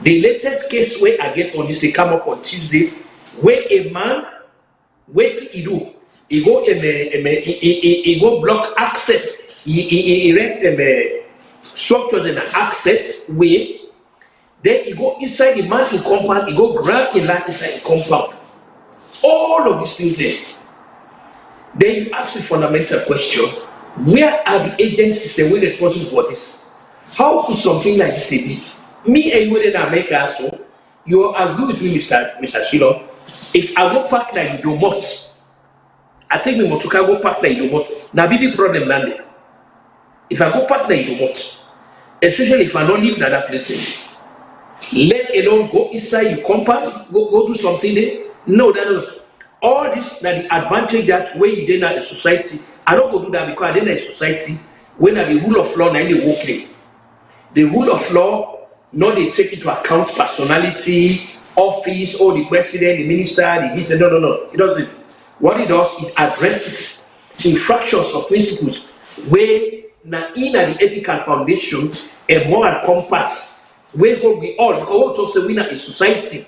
The latest case where I get on this, they come up on Tuesday, where a man, what he do? He go block access. He erect structures in the access way. Then he go inside the man in compound. He go grab the land inside the compound. All of these things there. Then you ask the fundamental question: where are the agencies that were responsible for this? How could something like this be? Me and you in America, so you agree with me, Mr. Shillong. If I go park like you do not, I take me to go park like you do not. Now be the problem landing. If I go park like you do not, especially if I don't live in that place, let alone go inside your compound, go do something there. No, that is all this. Now the advantage that way you did in the society, I don't go do that because I did in society when the rule of law now they walk in. The rule of law. No, they take into account personality, office, or the president, the minister, the this. No. It doesn't. what it does, it addresses infractions of principles where na in the ethical foundation and moral compass where we all because what talks we na in society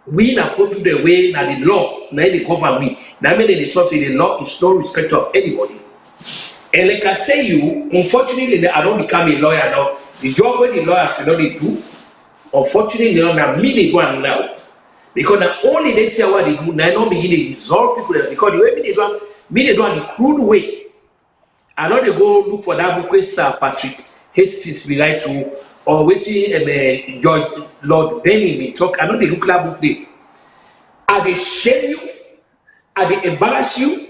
we na put the way na the law na the govern we na mean they talk the law is no respect of anybody. And like I tell you, unfortunately, I don't become a lawyer now. The job where the lawyers you know they do, unfortunately, now me they go and now. Because not only they tell what they do, now not begin to resolve people because the way me they do the crude way. I know they go look for that book where Sir Patrick Hastings be right to or waiting and George Lord Denny me talk. I know they look that book there. Are they shame you? Are they embarrass you?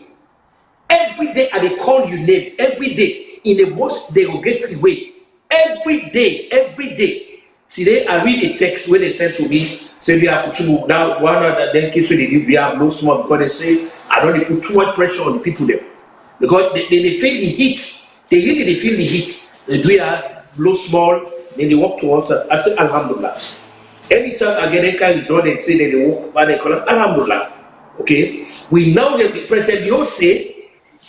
Every day, they call you name. Every day, in the most derogatory way. Every day, every day. Today, I read a text where they sent to me, say we are putting now one of them kids we have no small because they say I don't need to put too much pressure on the people there because they feel the heat. They really feel the heat. We are low small. Then they walk towards that. I say Alhamdulillah. Anytime I get any kind of result, they say that they walk by they call it Alhamdulillah. Okay, we now get the President Bio say.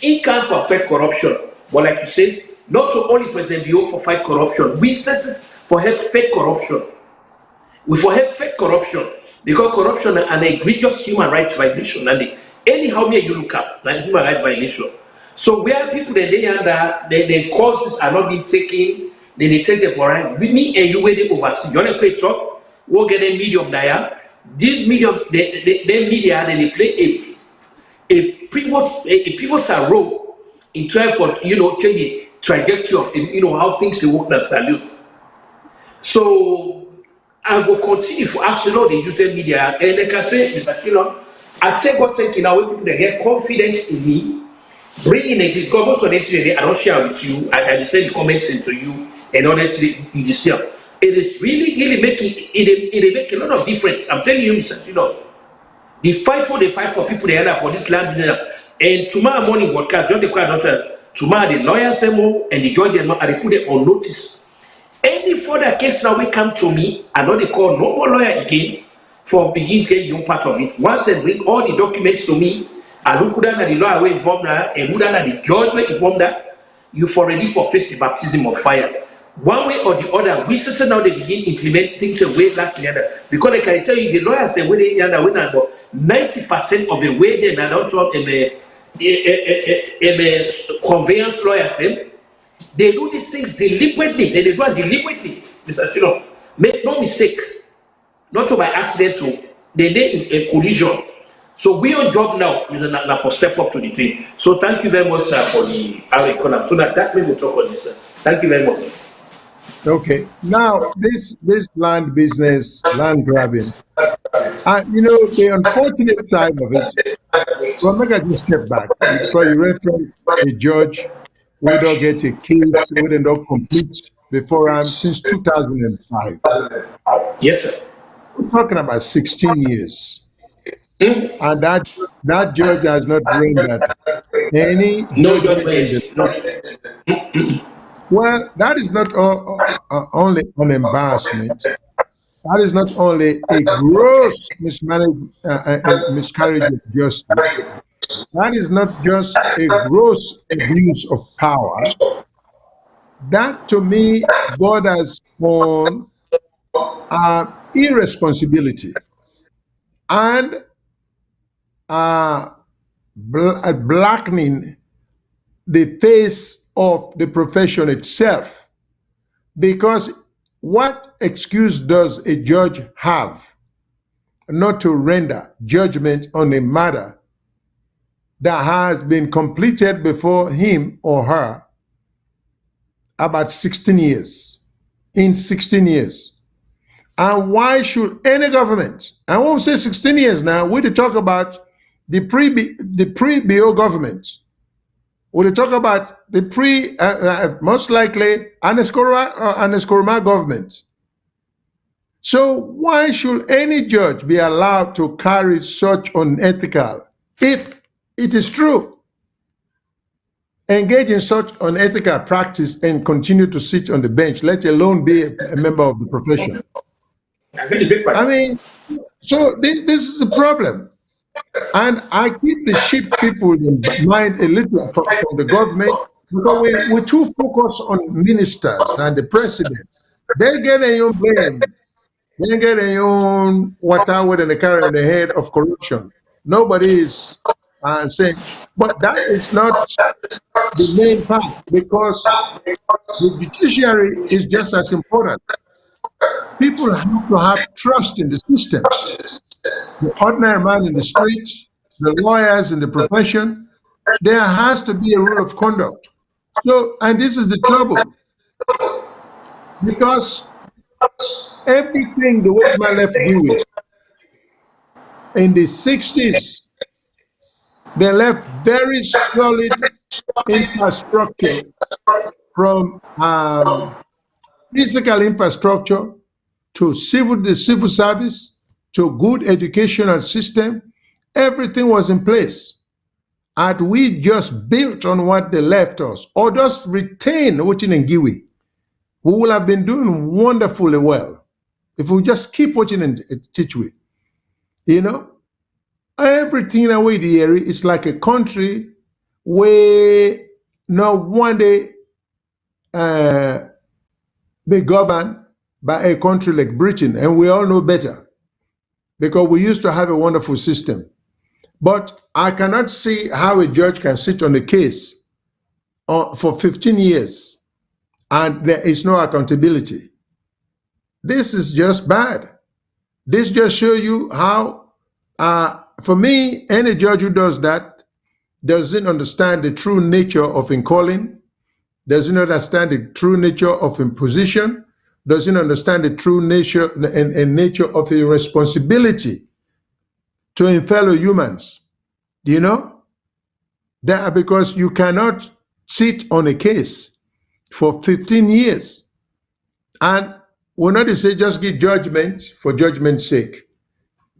He can't fight corruption, but like you said, not to only President Bio for fight corruption, we says for help fight corruption. We for help fight corruption because corruption is an egregious human rights violation, and anyhow may you look up like human rights violation. So where people that they under the causes are not being taken, then they take them for right. With me and you where they oversee. You want to play talk? We'll get a medium there. These mediums, the media, then they play a pivotal role in trying for change the trajectory of how things they work in SALONE. So I will continue for actually they use the media and like I say, Mr. Shilon, I say God thank you now when people they get confidence in me, bringing it because most of the things I don't share with you, I send comments into you and all that you see. It is really making it make a lot of difference. I'm telling you, Mr. Shilon. The fight what they fight for people they are for this land and tomorrow morning broadcast John the Choir tomorrow the lawyers and the judge and they put it on notice. Any further case now will come to me, I know they call no more lawyer again for begin to young part of it. Once they bring all the documents to me, I look down at the lawyer will inform that and look down at the judge will inform that you've already for face the baptism of fire. One way or the other, we say now they begin implement things away like the other. Because I can tell you the lawyers say where they are about 90% of the way they are not talk a conveyance lawyer say they do these things deliberately. They do it deliberately, Mr. Chino. Make no mistake, not to by accident too. They in a collision. So we on job now, Mr. Natna, for step up to the thing. So thank you very much, sir, for the our economy. So that we will talk on this, sir. Thank you very much.
Okay. Now, this land business, land grabbing, the unfortunate side of it, well, make I just step back because you referenced a judge who don't get a case, who did not complete before since 2005.
Yes, sir.
We're talking about 16 years. And that judge has not rendered any
No
judgment in the
judgment.
Well, that is not only an embarrassment. That is not only a gross miscarriage of justice. That is not just a gross abuse of power. That, to me, borders on irresponsibility and blackening the face of the profession itself. Because what excuse does a judge have not to render judgment on a matter that has been completed before him or her about 16 years? In 16 years. And why should any government, and when we say 16 years now, we talk about the pre-BO government. We talk about the most likely Aneskoroma government. So why should any judge be allowed to carry such unethical, if it is true, engage in such unethical practice and continue to sit on the bench, let alone be a member of the profession? I mean, so this is a problem. And I keep the shift people in mind a little from the government because we're too focused on ministers and the president. They get their own blame. They get their own water with the carry on the head of corruption. Nobody is saying, but that is not the main part because the judiciary is just as important. People have to have trust in the system. The ordinary man in the street, the lawyers in the profession, there has to be a rule of conduct. So, and this is the trouble because everything the which man left give it in the 60s, they left very solid infrastructure from physical infrastructure to the civil service to good educational system. Everything was in place. Had we just built on what they left us or just retained watching in Giwi, we will have been doing wonderfully well. If we just keep watching in Tichwe, you know, everything away the area is like a country where no one day they govern by a country like Britain, and we all know better because we used to have a wonderful system. But I cannot see how a judge can sit on a case for 15 years and there is no accountability. This is just bad. This just shows you how, for me, any judge who does that doesn't understand the true nature of in calling, doesn't understand the true nature of imposition, doesn't understand the true nature and nature of a responsibility to fellow humans. You know? That because you cannot sit on a case for 15 years. And we're not to say just give judgment for judgment's sake.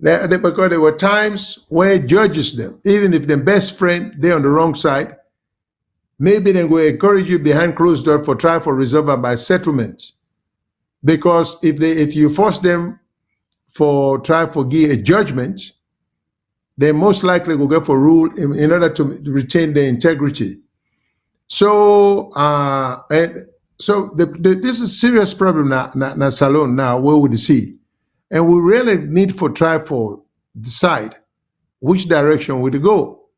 Because there were times where judges them, even if their best friend, they're on the wrong side, maybe they will encourage you behind closed door for trial for resolver by settlement. Because if you force them for trial for give a judgment, they most likely will go for rule in order to retain their integrity. So this is a serious problem na SALONE now where we see, and we really need for try for decide which direction we go.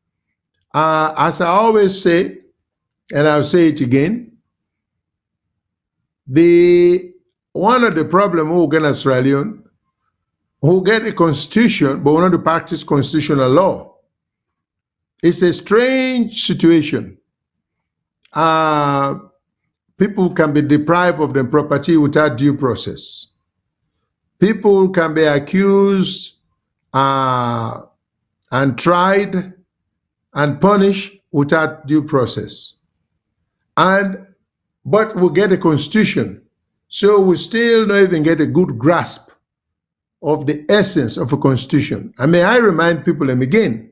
As I always say, and I'll say it again, one of the problem who get Australian who get a constitution but want to practice constitutional law. It's a strange situation. People can be deprived of their property without due process. People can be accused and tried and punished without due process. But we get a constitution, so we still don't even get a good grasp of the essence of a constitution. And may I remind people and again,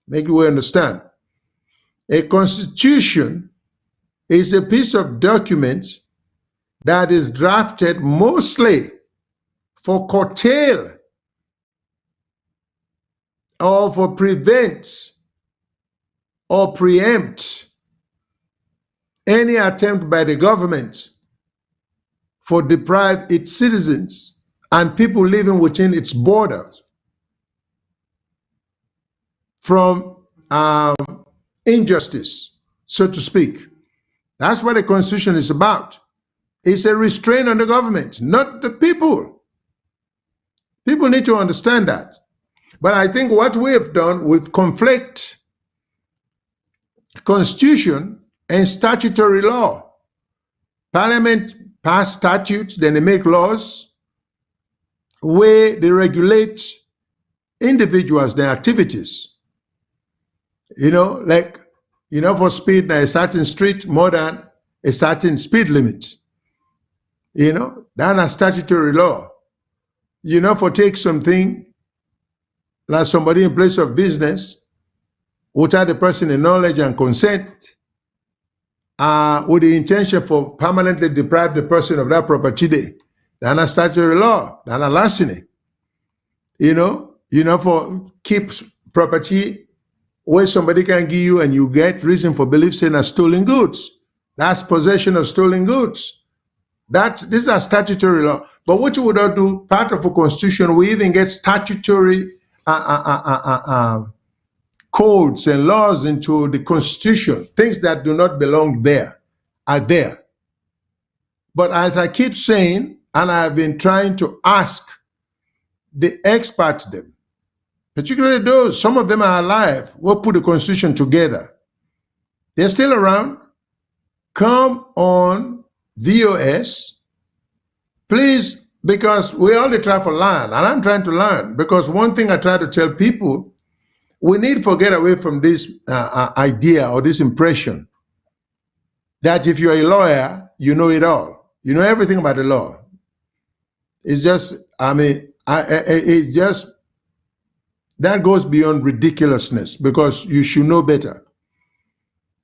make you understand, a constitution is a piece of document that is drafted mostly for curtail or for prevent or preempt any attempt by the government for deprive its citizens and people living within its borders from injustice, so to speak. That's what the Constitution is about. It's a restraint on the government, not the people. People need to understand that. But I think what we have done, we've conflict Constitution and statutory law. Parliament pass statutes, then they make laws where they regulate individuals, their activities. You know, like, you know, for speed, now a certain street more than a certain speed limit. You know, that's a statutory law. You know, for take something like somebody in place of business without the person in knowledge and consent, with the intention for permanently deprive the person of that property, that's a statutory law, that's a larceny. You know, for keep property where somebody can give you and you get reason for belief saying are stolen goods. That's possession of stolen goods. These are statutory law. But what you would not do, part of a constitution, we even get statutory codes and laws into the constitution. Things that do not belong there are there. But as I keep saying, and I've been trying to ask the experts them, particularly those, some of them are alive, will put the constitution together. They're still around. Come on VOS, please, because we only try to learn, and I'm trying to learn, because one thing I try to tell people, we need to get away from this idea or this impression that if you're a lawyer, you know it all. You know everything about the law. It's just, it's just, that goes beyond ridiculousness, because you should know better.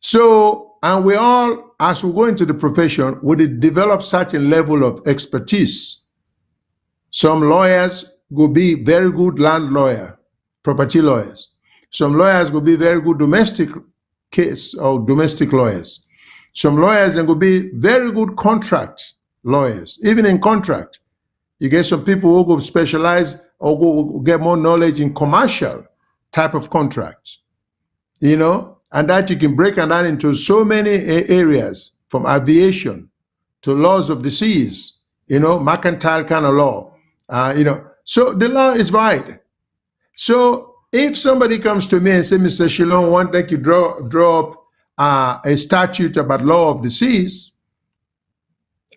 So, and we all, as we go into the profession, we develop certain level of expertise. Some lawyers will be very good land lawyer, property lawyers. Some lawyers will be very good domestic case or domestic lawyers. Some lawyers will be very good contract lawyers. Even in contract, you get some people who go specialize or go get more knowledge in commercial type of contracts, you know, and that you can break it down into so many areas, from aviation to laws of the seas, you know, mercantile kind of law, you know. So the law is wide. So if somebody comes to me and say, Mr. Shillong, want that you draw up a statute about law of the seas,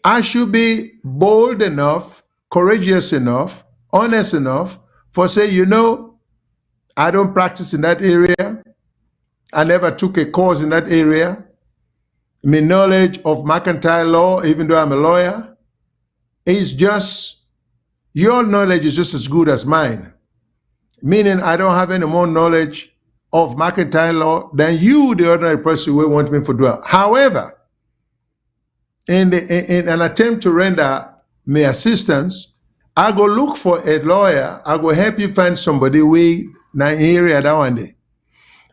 I should be bold enough, courageous enough, honest enough for say, you know, I don't practice in that area. I never took a course in that area. My knowledge of mercantile law, even though I'm a lawyer, is just, your knowledge is just as good as mine. Meaning I don't have any more knowledge of mercantile law than you, the ordinary person, will want me to do. However, in an attempt to render me assistance, I go look for a lawyer. I go help you find somebody in area that one day.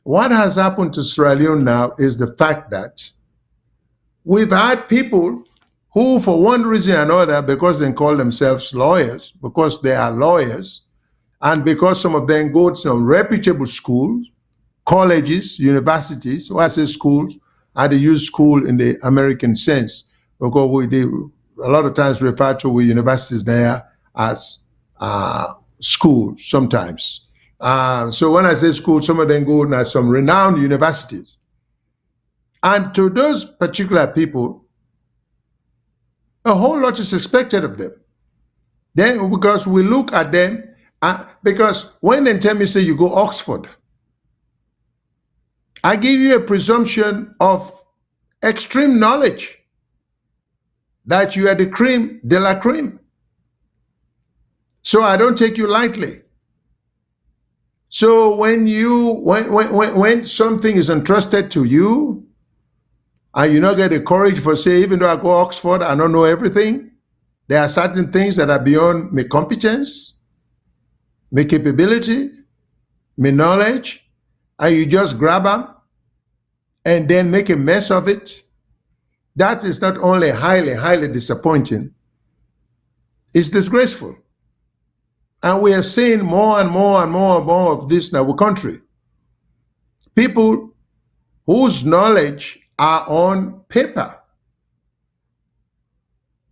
What has happened to Sierra Leone now is the fact that we've had people who, for one reason or another, because they call themselves lawyers, because they are lawyers, and because some of them go to some reputable schools, colleges, universities. When I say schools, I use school in the American sense, because they a lot of times refer to universities there as schools sometimes. So when I say school, some of them go to some renowned universities. And to those particular people, a whole lot is expected of them. Then, because we look at them, because when they tell me, say, you go Oxford, I give you a presumption of extreme knowledge, that you are the cream de la cream. So I don't take you lightly. So when something is entrusted to you, and you not get the courage for say, even though I go Oxford, I don't know everything. There are certain things that are beyond my competence, my capability, my knowledge, and you just grab them and then make a mess of it. That is not only highly, highly disappointing, it's disgraceful. And we are seeing more and more and more and more of this in our country. People whose knowledge are on paper,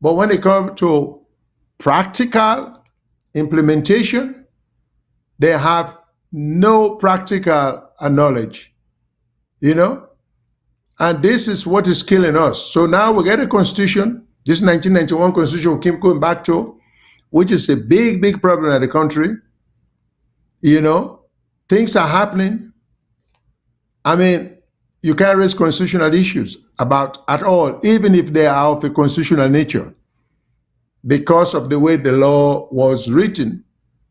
but when it comes to practical implementation, they have no practical knowledge, you know? And this is what is killing us. So now we get a constitution, this 1991 constitution we keep going back to, which is a big, big problem in the country. You know, things are happening. I mean, you can't raise constitutional issues about at all, even if they are of a constitutional nature, because of the way the law was written.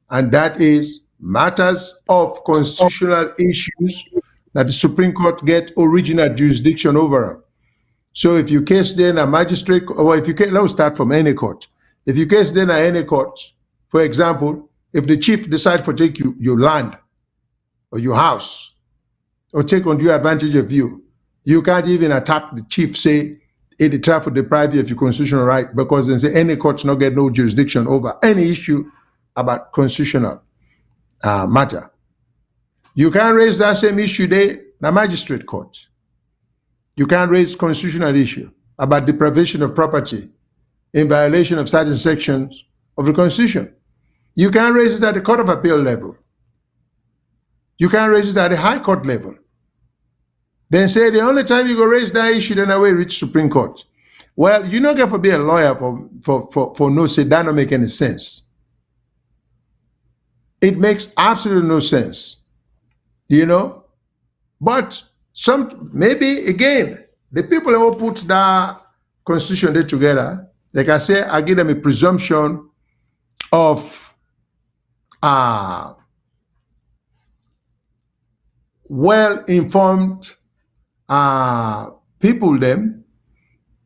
And that is matters of constitutional issues that the Supreme Court get original jurisdiction over. So if you case then a magistrate, or if you case, let's start from any court. If you case then at any court, for example, if the chief decides to take your land, or your house or take undue advantage of you. You can't even attack the chief, say, they try to deprive you of your constitutional right because they say any court's not get no jurisdiction over any issue about constitutional matter. You can't raise that same issue there in the magistrate court. You can't raise constitutional issue about deprivation of property in violation of certain sections of the Constitution. You can't raise it at the Court of Appeal level. You can't raise it at the High Court level. Then say the only time you go raise that issue, then away reach Supreme Court. Well, you don't get to be a lawyer for no say that don't make any sense. It makes absolutely no sense, you know. But maybe again, the people who put that constitution there together, like I say, I give them a presumption of well-informed people them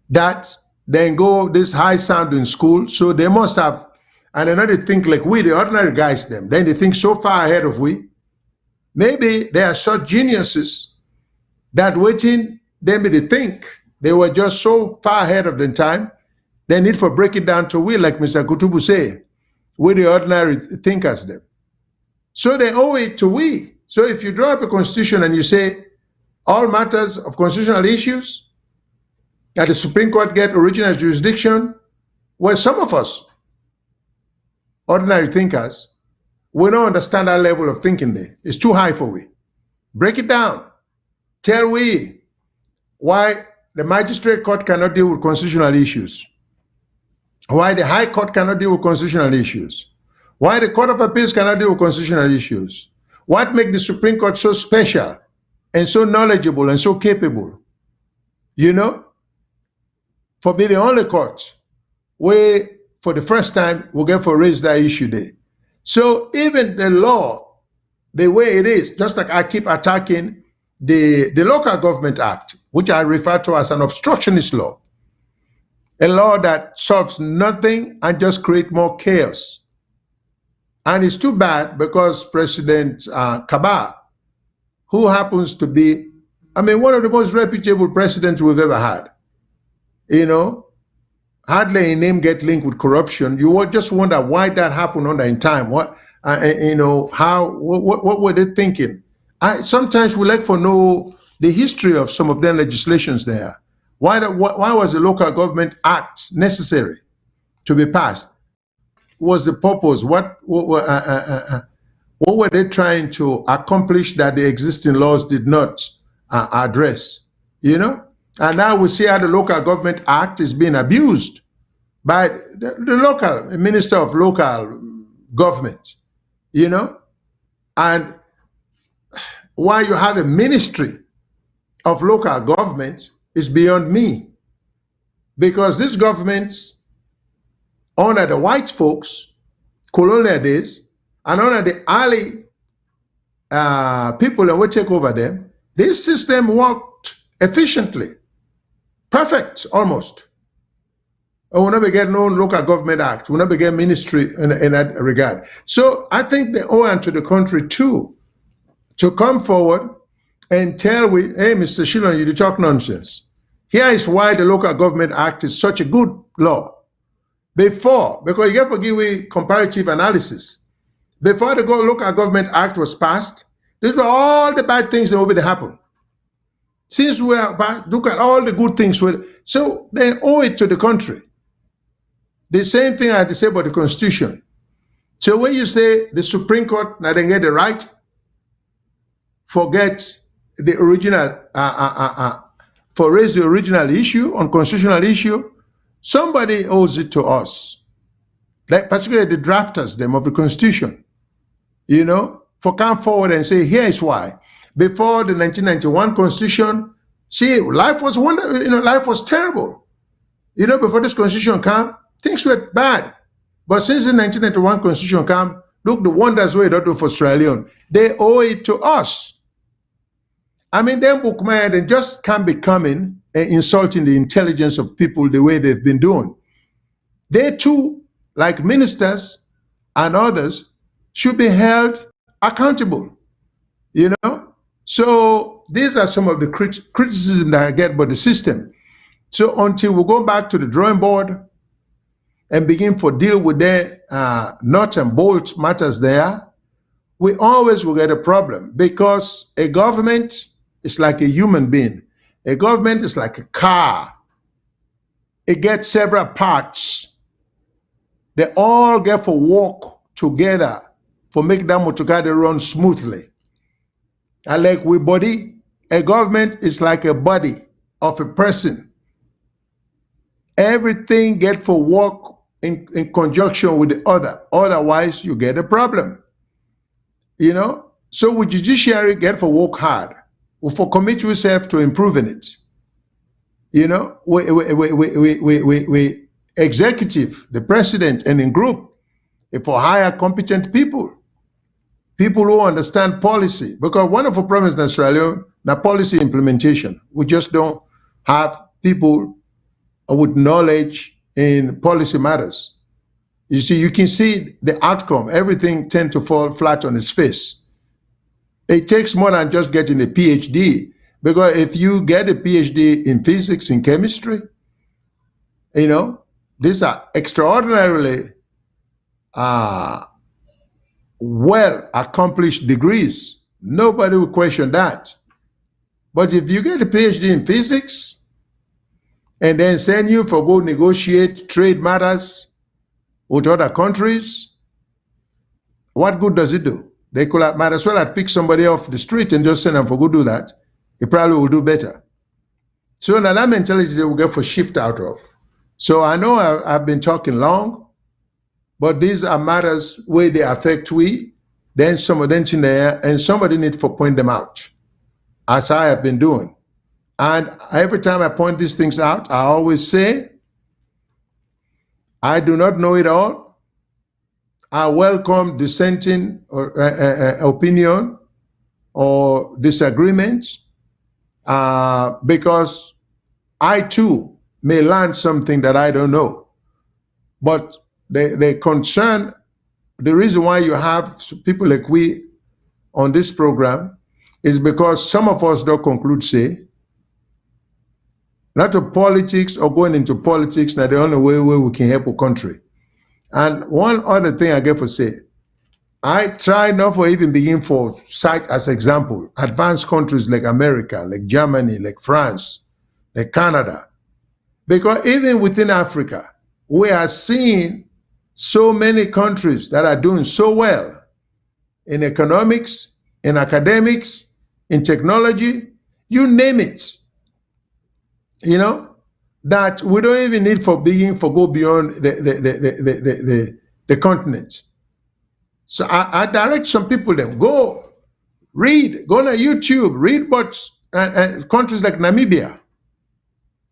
that then go this high sounding school, so they must have, and then they think like we, the ordinary guys them, then they think so far ahead of we. Maybe they are such geniuses that waiting them to think they were just so far ahead of the time, they need for break it down to we, like Mr. Kutubu say, we the ordinary thinkers them. So they owe it to we. So if you draw up a constitution and you say all matters of constitutional issues that the Supreme Court get original jurisdiction, well, some of us, ordinary thinkers, we don't understand that level of thinking there. It's too high for we. Break it down. Tell we why the magistrate court cannot deal with constitutional issues, why the High Court cannot deal with constitutional issues, why the Court of Appeals cannot deal with constitutional issues, what makes the Supreme Court so special and so knowledgeable and so capable, you know, for being the only court where for the first time we'll get for raise that issue there. So even the law, the way it is, just like I keep attacking the Local Government Act, which I refer to as an obstructionist law, a law that solves nothing and just create more chaos. And it's too bad because President Kaba, who happens to be, I mean, one of the most reputable presidents we've ever had, you know, hardly a name get linked with corruption. You would just wonder why that happened under in time. What, you know, what were they thinking? Sometimes we like to know the history of some of their legislations there. Why was the Local Government Act necessary to be passed? What was the purpose? What were they trying to accomplish that the existing laws did not address? You know? And now we see how the Local Government Act is being abused by the local Minister of Local Government, you know? And why you have a Ministry of Local Government is beyond me. Because this government, under the white folks, colonial days, and under the early people that would take over them, this system worked efficiently. Perfect, almost. We'll never get no Local Government Act. We'll never get ministry in that regard. So I think they owe it to the country too, to come forward and tell we, hey, Mr. Shillon, you talk nonsense. Here is why the Local Government Act is such a good law. Because you get to give a comparative analysis. Before the Local Government Act was passed, these were all the bad things that would happen. Since we are back, look at all the good things. So they owe it to the country. The same thing I had to say about the Constitution. So when you say the Supreme Court now they get the right, forget the original, for raise the original issue on constitutional issue, somebody owes it to us. Like particularly the drafters them of the Constitution, you know, for come forward and say, here is why. Before the 1991 Constitution, see, life was life was terrible. You know, before this Constitution came, things were bad. But since the 1991 Constitution came, look, the wonders we do for Sierra Leone. They owe it to us. I mean, them bookman and just can't be coming and insulting the intelligence of people the way they've been doing. They too, like ministers and others, should be held accountable. You know? So these are some of the criticism that I get about the system. So until we go back to the drawing board and begin to deal with the nut and bolt matters there, we always will get a problem because a government is like a human being. A government is like a car. It gets several parts. They all get for work together for make that motor car run smoothly. And like with body, a government is like a body of a person. Everything get for work in conjunction with the other. Otherwise, you get a problem. You know? So with judiciary, get for work hard. For commit yourself to improving it. You know, we executive, the president, and in group, for hire competent people, people who understand policy. Because one of the problems in Australia, now policy implementation. We just don't have people with knowledge in policy matters. You see, you can see the outcome. Everything tends to fall flat on its face. It takes more than just getting a PhD. Because if you get a PhD in physics, in chemistry, you know, these are extraordinarily well accomplished degrees. Nobody will question that. But if you get a PhD in physics and then send you for go negotiate trade matters with other countries, what good does it do? They could have, might as well have picked somebody off the street and just send them for go do that. It probably will do better. So now that mentality they will get for shift out of. So I know I've been talking long, but these are matters where they affect we, then some of them in there, and somebody need to point them out, as I have been doing. And every time I point these things out, I always say, I do not know it all. I welcome dissenting or, opinion or disagreements because I too may learn something that I don't know. But the concern, the reason why you have people like we on this program is because some of us don't conclude, say, not to politics or going into politics, not the only way we can help a country. And one other thing I get for say, I try not for even begin for cite as example, advanced countries like America, like Germany, like France, like Canada. Because even within Africa, we are seeing so many countries that are doing so well in economics, in academics, in technology, you name it. You know, that we don't even need for being for go beyond the continent. So I direct some people them go read, go on YouTube, read about countries like Namibia,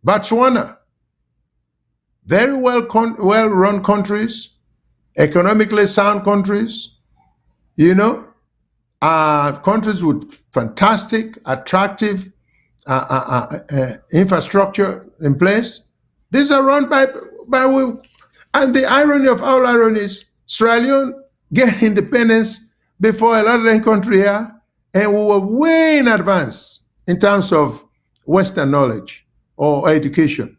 Botswana, very well run countries, economically sound countries, you know, countries with fantastic, attractive infrastructure in place. These are run by and the irony of all ironies, Sierra Leone get independence before a lot of the country here, and we were way in advance in terms of Western knowledge or education.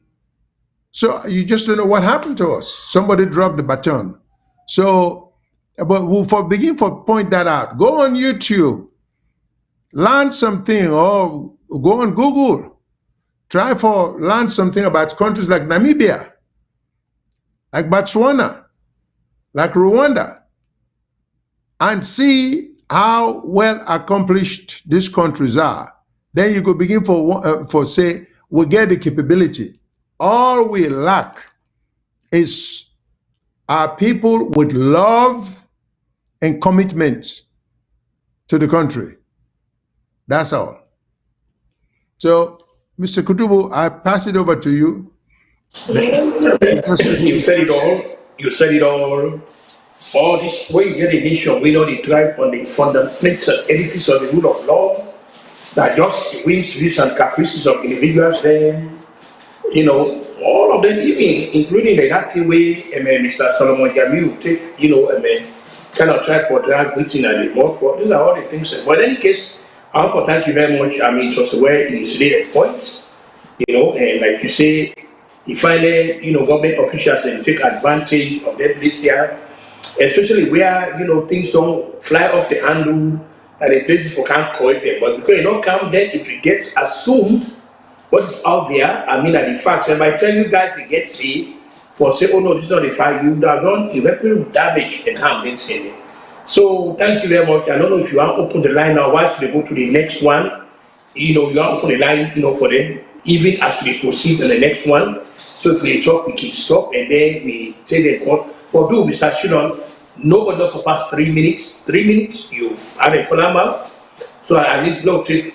So you just don't know what happened to us. Somebody dropped the baton. So, but we'll begin to point that out. Go on YouTube, learn something, or go on Google. Try for learn something about countries like Namibia, like Botswana, like Rwanda, and see how well accomplished these countries are. Then you could begin for say, we get the capability. All we lack is our people with love and commitment to the country. That's all. So, Mr. Kutubu, I pass it over to you.
You said it all. You said it all. All this, when you get a nation, we know they thrive on the fundamental edifice of the rule of law, that just whims, views, and caprices of individuals, then, you know, all of them, even including the that way, Mr. Solomon Jami will take, you know, kind of try for drag meeting and the more for these are all the things. But in any case, I want to thank you very much. I mean, it was a well elucidated point, and like you say, if finally, government officials and take advantage of that place here, especially where, things don't fly off the handle and the places for can't correct them. But because you don't come there, it gets assumed what is out there. I mean, that the facts. And by telling you guys it gets see for say, oh no, this is not the fact, you have done irreparable damage and harm in it. So thank you very much. I don't know if you want to open the line now, once they go to the next one, you want to open the line, for them, even as we proceed to the next one. So if we talk, we can stop and then we take the call. But do Mr. Shilon, nobody for past 3 minutes. 3 minutes, you have a call out. So I need to take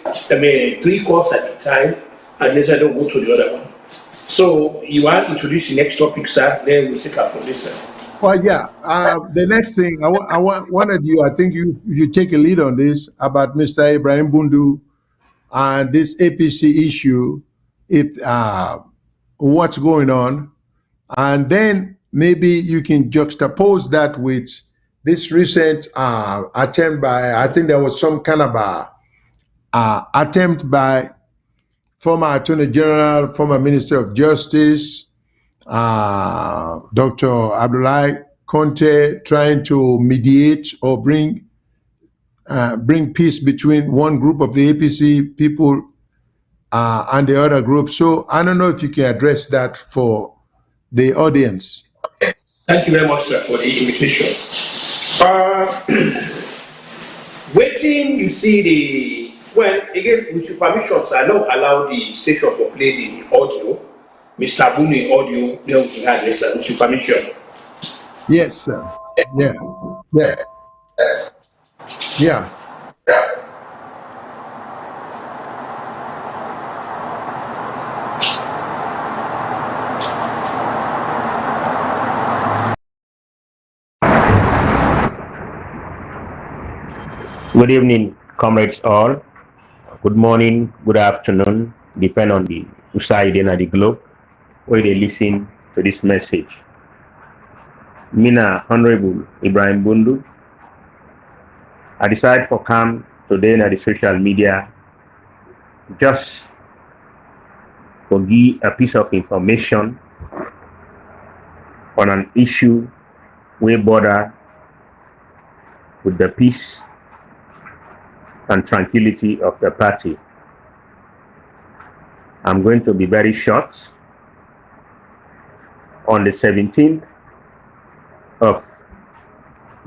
3 calls at a time, and then I don't go to the other one. So you want to introduce the next topic, sir, then we'll take up from this, sir.
Well, yeah. The next thing I wanted you, I think you take a lead on this about Mr. Ibrahim Bundu and this APC issue. If what's going on, and then maybe you can juxtapose that with this recent attempt by, I think there was some kind of attempt by former Attorney General, former Minister of Justice, Dr. Abdullahi Conte, trying to mediate or bring peace between one group of the APC people and the other group. So I don't know if you can address that for the audience.
Thank you very much, sir, for the invitation. Waiting, you see the, well, again, with your permissions, I don't allow the station to play the audio. Mr. Buni audio, then we have this, with your permission.
Yes, sir. Yeah. Yeah. Yeah.
Good evening, comrades all. Good morning, good afternoon, depend on the side in the globe where they listen to this message. Mina Honorable Ibrahim Bundu, I decided to come today on the social media just to give a piece of information on an issue we border with the peace and tranquility of the party. I'm going to be very short. On the 17th of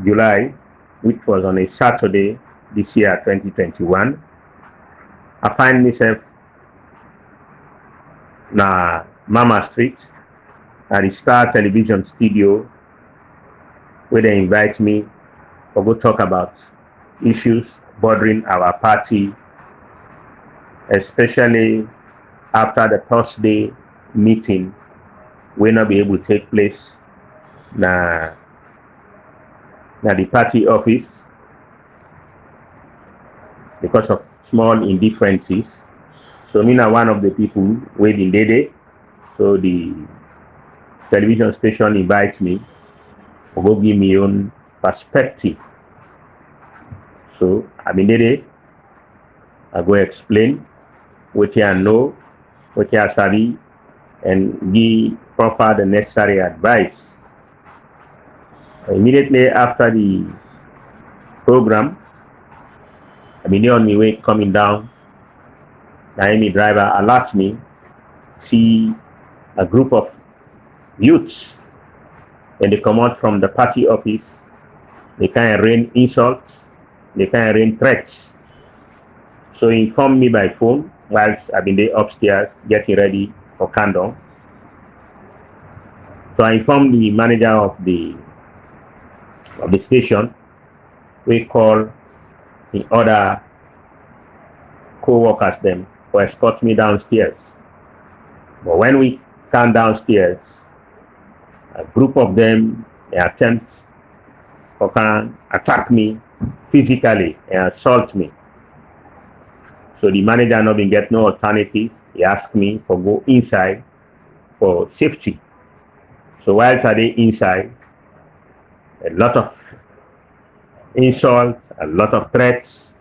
July, which was on a Saturday this year, 2021, I find myself na Mama Street at the Star Television studio where they invite me to go talk about issues bordering our party, especially after the Thursday meeting will not be able to take place na the party office because of small indifferences. So me na one of the people waiting there. So the television station invites me to go give me own perspective. So I mean there, I go explain what I know, what I study, and give proper the necessary advice. Immediately after the program, I mean on my way coming down, the Miami driver alerts me, see a group of youths, and they come out from the party office. They kind of rain insults, they kind of rain threats. So he informed me by phone whilst I've been there upstairs getting ready for countdown. So I informed the manager of the station. We call the other co-workers them to escort me downstairs. But when we come downstairs, a group of them, they attempt to can attack me physically and assault me. So the manager not been get no alternative. He asked me to go inside for safety. So whilst I dey inside, a lot of insults, a lot of threats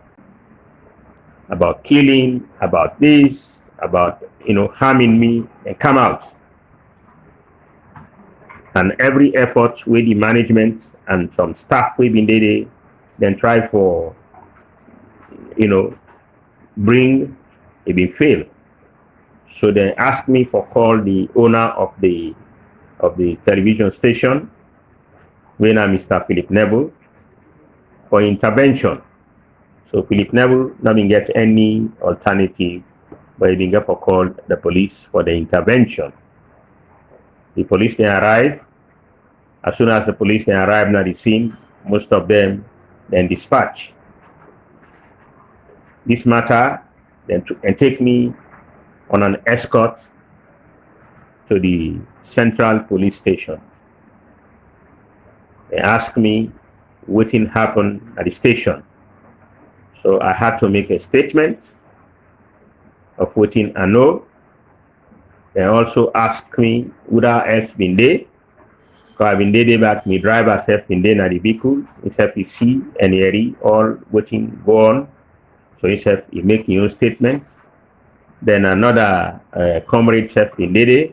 about killing, about this, about harming me, and come out. And every effort with the management and some staff we been there, then try for bring it been fail. So they asked me for call the owner of the television station, when I'm Mr. Philip Neville, for intervention. So Philip Neville not been get any alternative, but he been get for call the police for the intervention. The police then arrive. As soon as the police then arrive at the scene, most of them then dispatch. This matter then and take me on an escort to the central police station. They asked me what happened at the station. So I had to make a statement of what I know. They also asked me who else been there. So I've been there back, my driver self been there na the vehicle, himself he see and hear all waiting go on. So himself he make his own statements. Then another comrade self been there,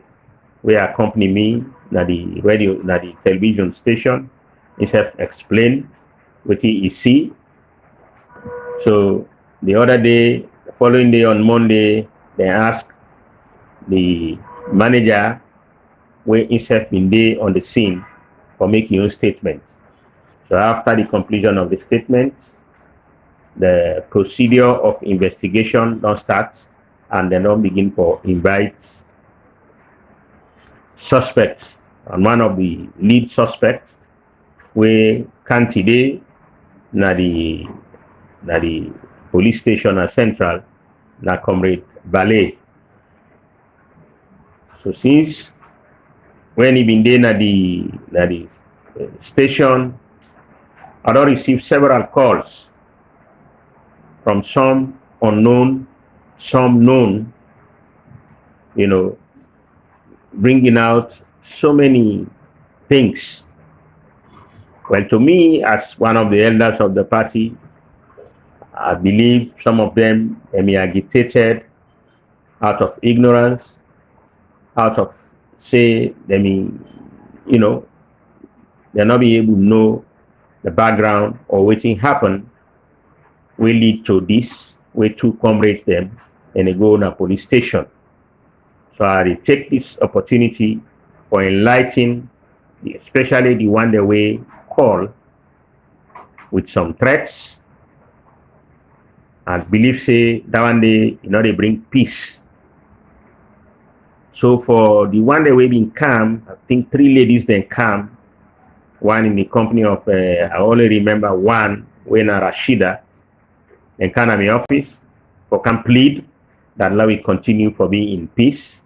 who accompany me na the radio, na the television station. Himself explain what he see. So the other day, the following day on Monday, they asked the manager where himself been there on the scene for making your statements. So after the completion of the statement, the procedure of investigation don't start, and then don't begin for invite suspects. And one of the lead suspects, we can today na the police station at Central, na Comrade Ballet. So since when he been there na the station, I don't receive several calls from some unknown, some known, bringing out so many things. Well, to me, as one of the elders of the party, I believe some of them may be agitated out of ignorance, out of say they mean, they're not be able to know the background or what happened will lead to this, where two comrades them and they go to a police station. So I take this opportunity for enlightening, especially the one that we call with some threats. And believe say that one day, they bring peace. So for the one that we been come, I think 3 ladies then come. One in the company of I only remember one when Rashida and come to my office for come plead that now we continue for being in peace.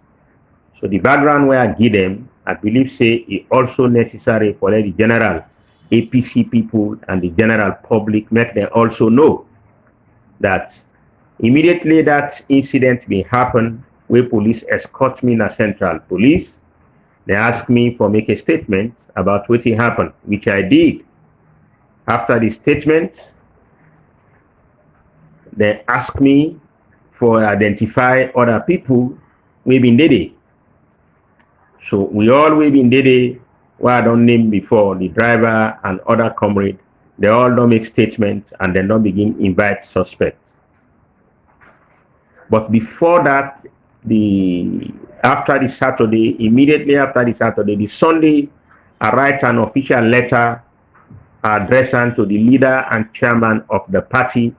So the background where I give them, I believe say it also necessary for the general APC people and the general public make them also know that immediately that incident will happen, where police escort me to Central Police. They asked me for make a statement about what happened, which I did. After the statement, they asked me for identify other people we've been there. So we all we've been there, who I don't name before, the driver and other comrade, they all don't make statements and then don't begin invite suspects. But before that, after the Saturday, immediately after the Saturday, the Sunday, I write an official letter addressed to the leader and chairman of the party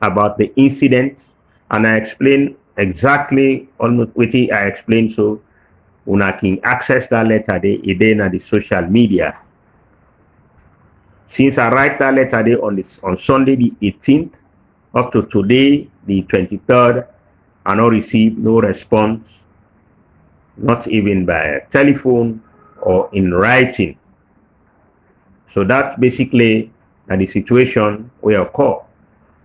about the incident, and I explain exactly on what I explained, so una can access that letter on the social media. Since I write that letter on Sunday the 18th, up to today, the 23rd, I not receive no response, not even by telephone or in writing. So that's basically the situation we occur.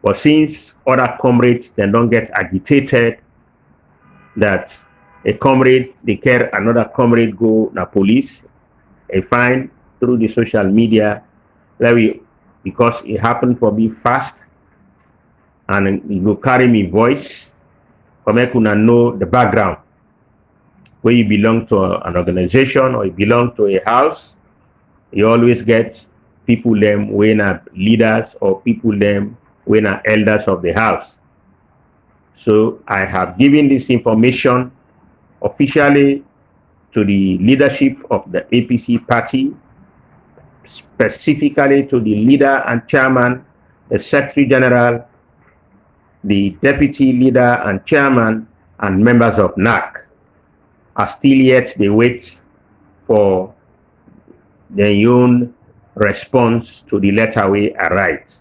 But since other comrades then don't get agitated that a comrade they care another comrade go na police, a fine through the social media, that we because it happened for me fast, and it go carry me voice for me to know the background. Where you belong to an organization or you belong to a house, you always get people them when are leaders or people them when are elders of the house. So I have given this information officially to the leadership of the APC party, specifically to the leader and chairman, the secretary general, the deputy leader and chairman, and members of NAC. Are still yet they wait for their own response to the letter we write.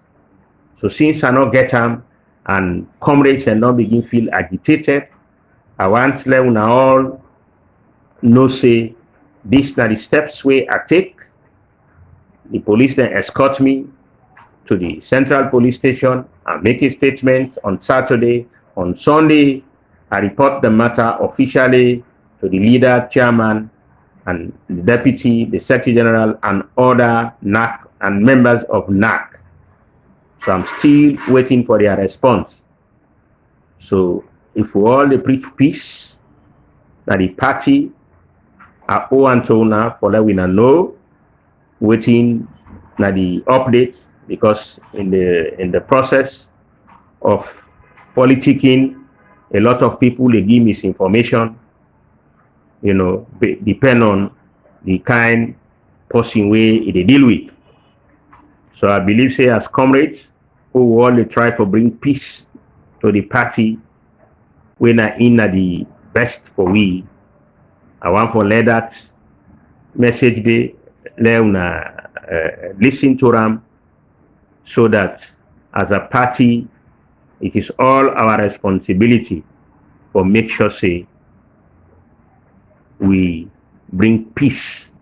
So since I not get them and comrades and not begin feel agitated, I want to let you all know say these are the steps we I take. The police then escort me to the central police station and make a statement on Saturday. On Sunday, I report the matter officially to the leader, chairman, and the deputy, the secretary general, and other NAC and members of NAC. So I'm still waiting for their response. So if we all they preach peace, that the party are all and so now for that we know, waiting na the updates, because in the process of politicking, a lot of people they give misinformation. You know, depend on the kind person way they deal with. So I believe, say, as comrades, who will try to bring peace to the party, when I in the best for we. I want to let that message be listen to them, so that as a party, it is all our responsibility for make sure say we bring peace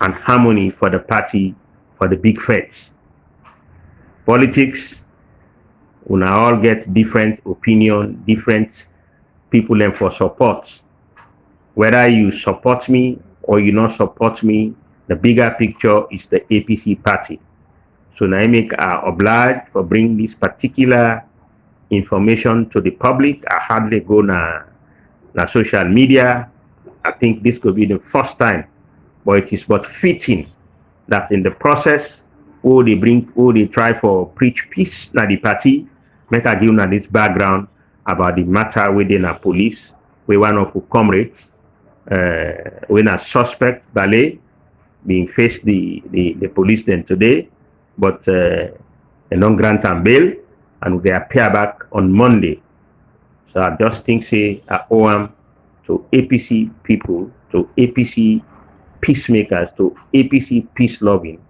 and harmony for the party, for the big faiths. Politics, we all get different opinion, different people and for support. Whether you support me or you not support me, the bigger picture is the APC party. So now I make obliged for bring this particular information to the public. I hardly go na social media. I think this could be the first time, but it is but fitting that in the process, they try for preach peace na the party, make a give na this background about the matter within a police, we one of comrades, when a suspect ballet being faced the police then today, but a non-grant and bail, and they appear back on Monday. So I just think say I owe them to APC people, to APC peacemakers, to APC peace loving,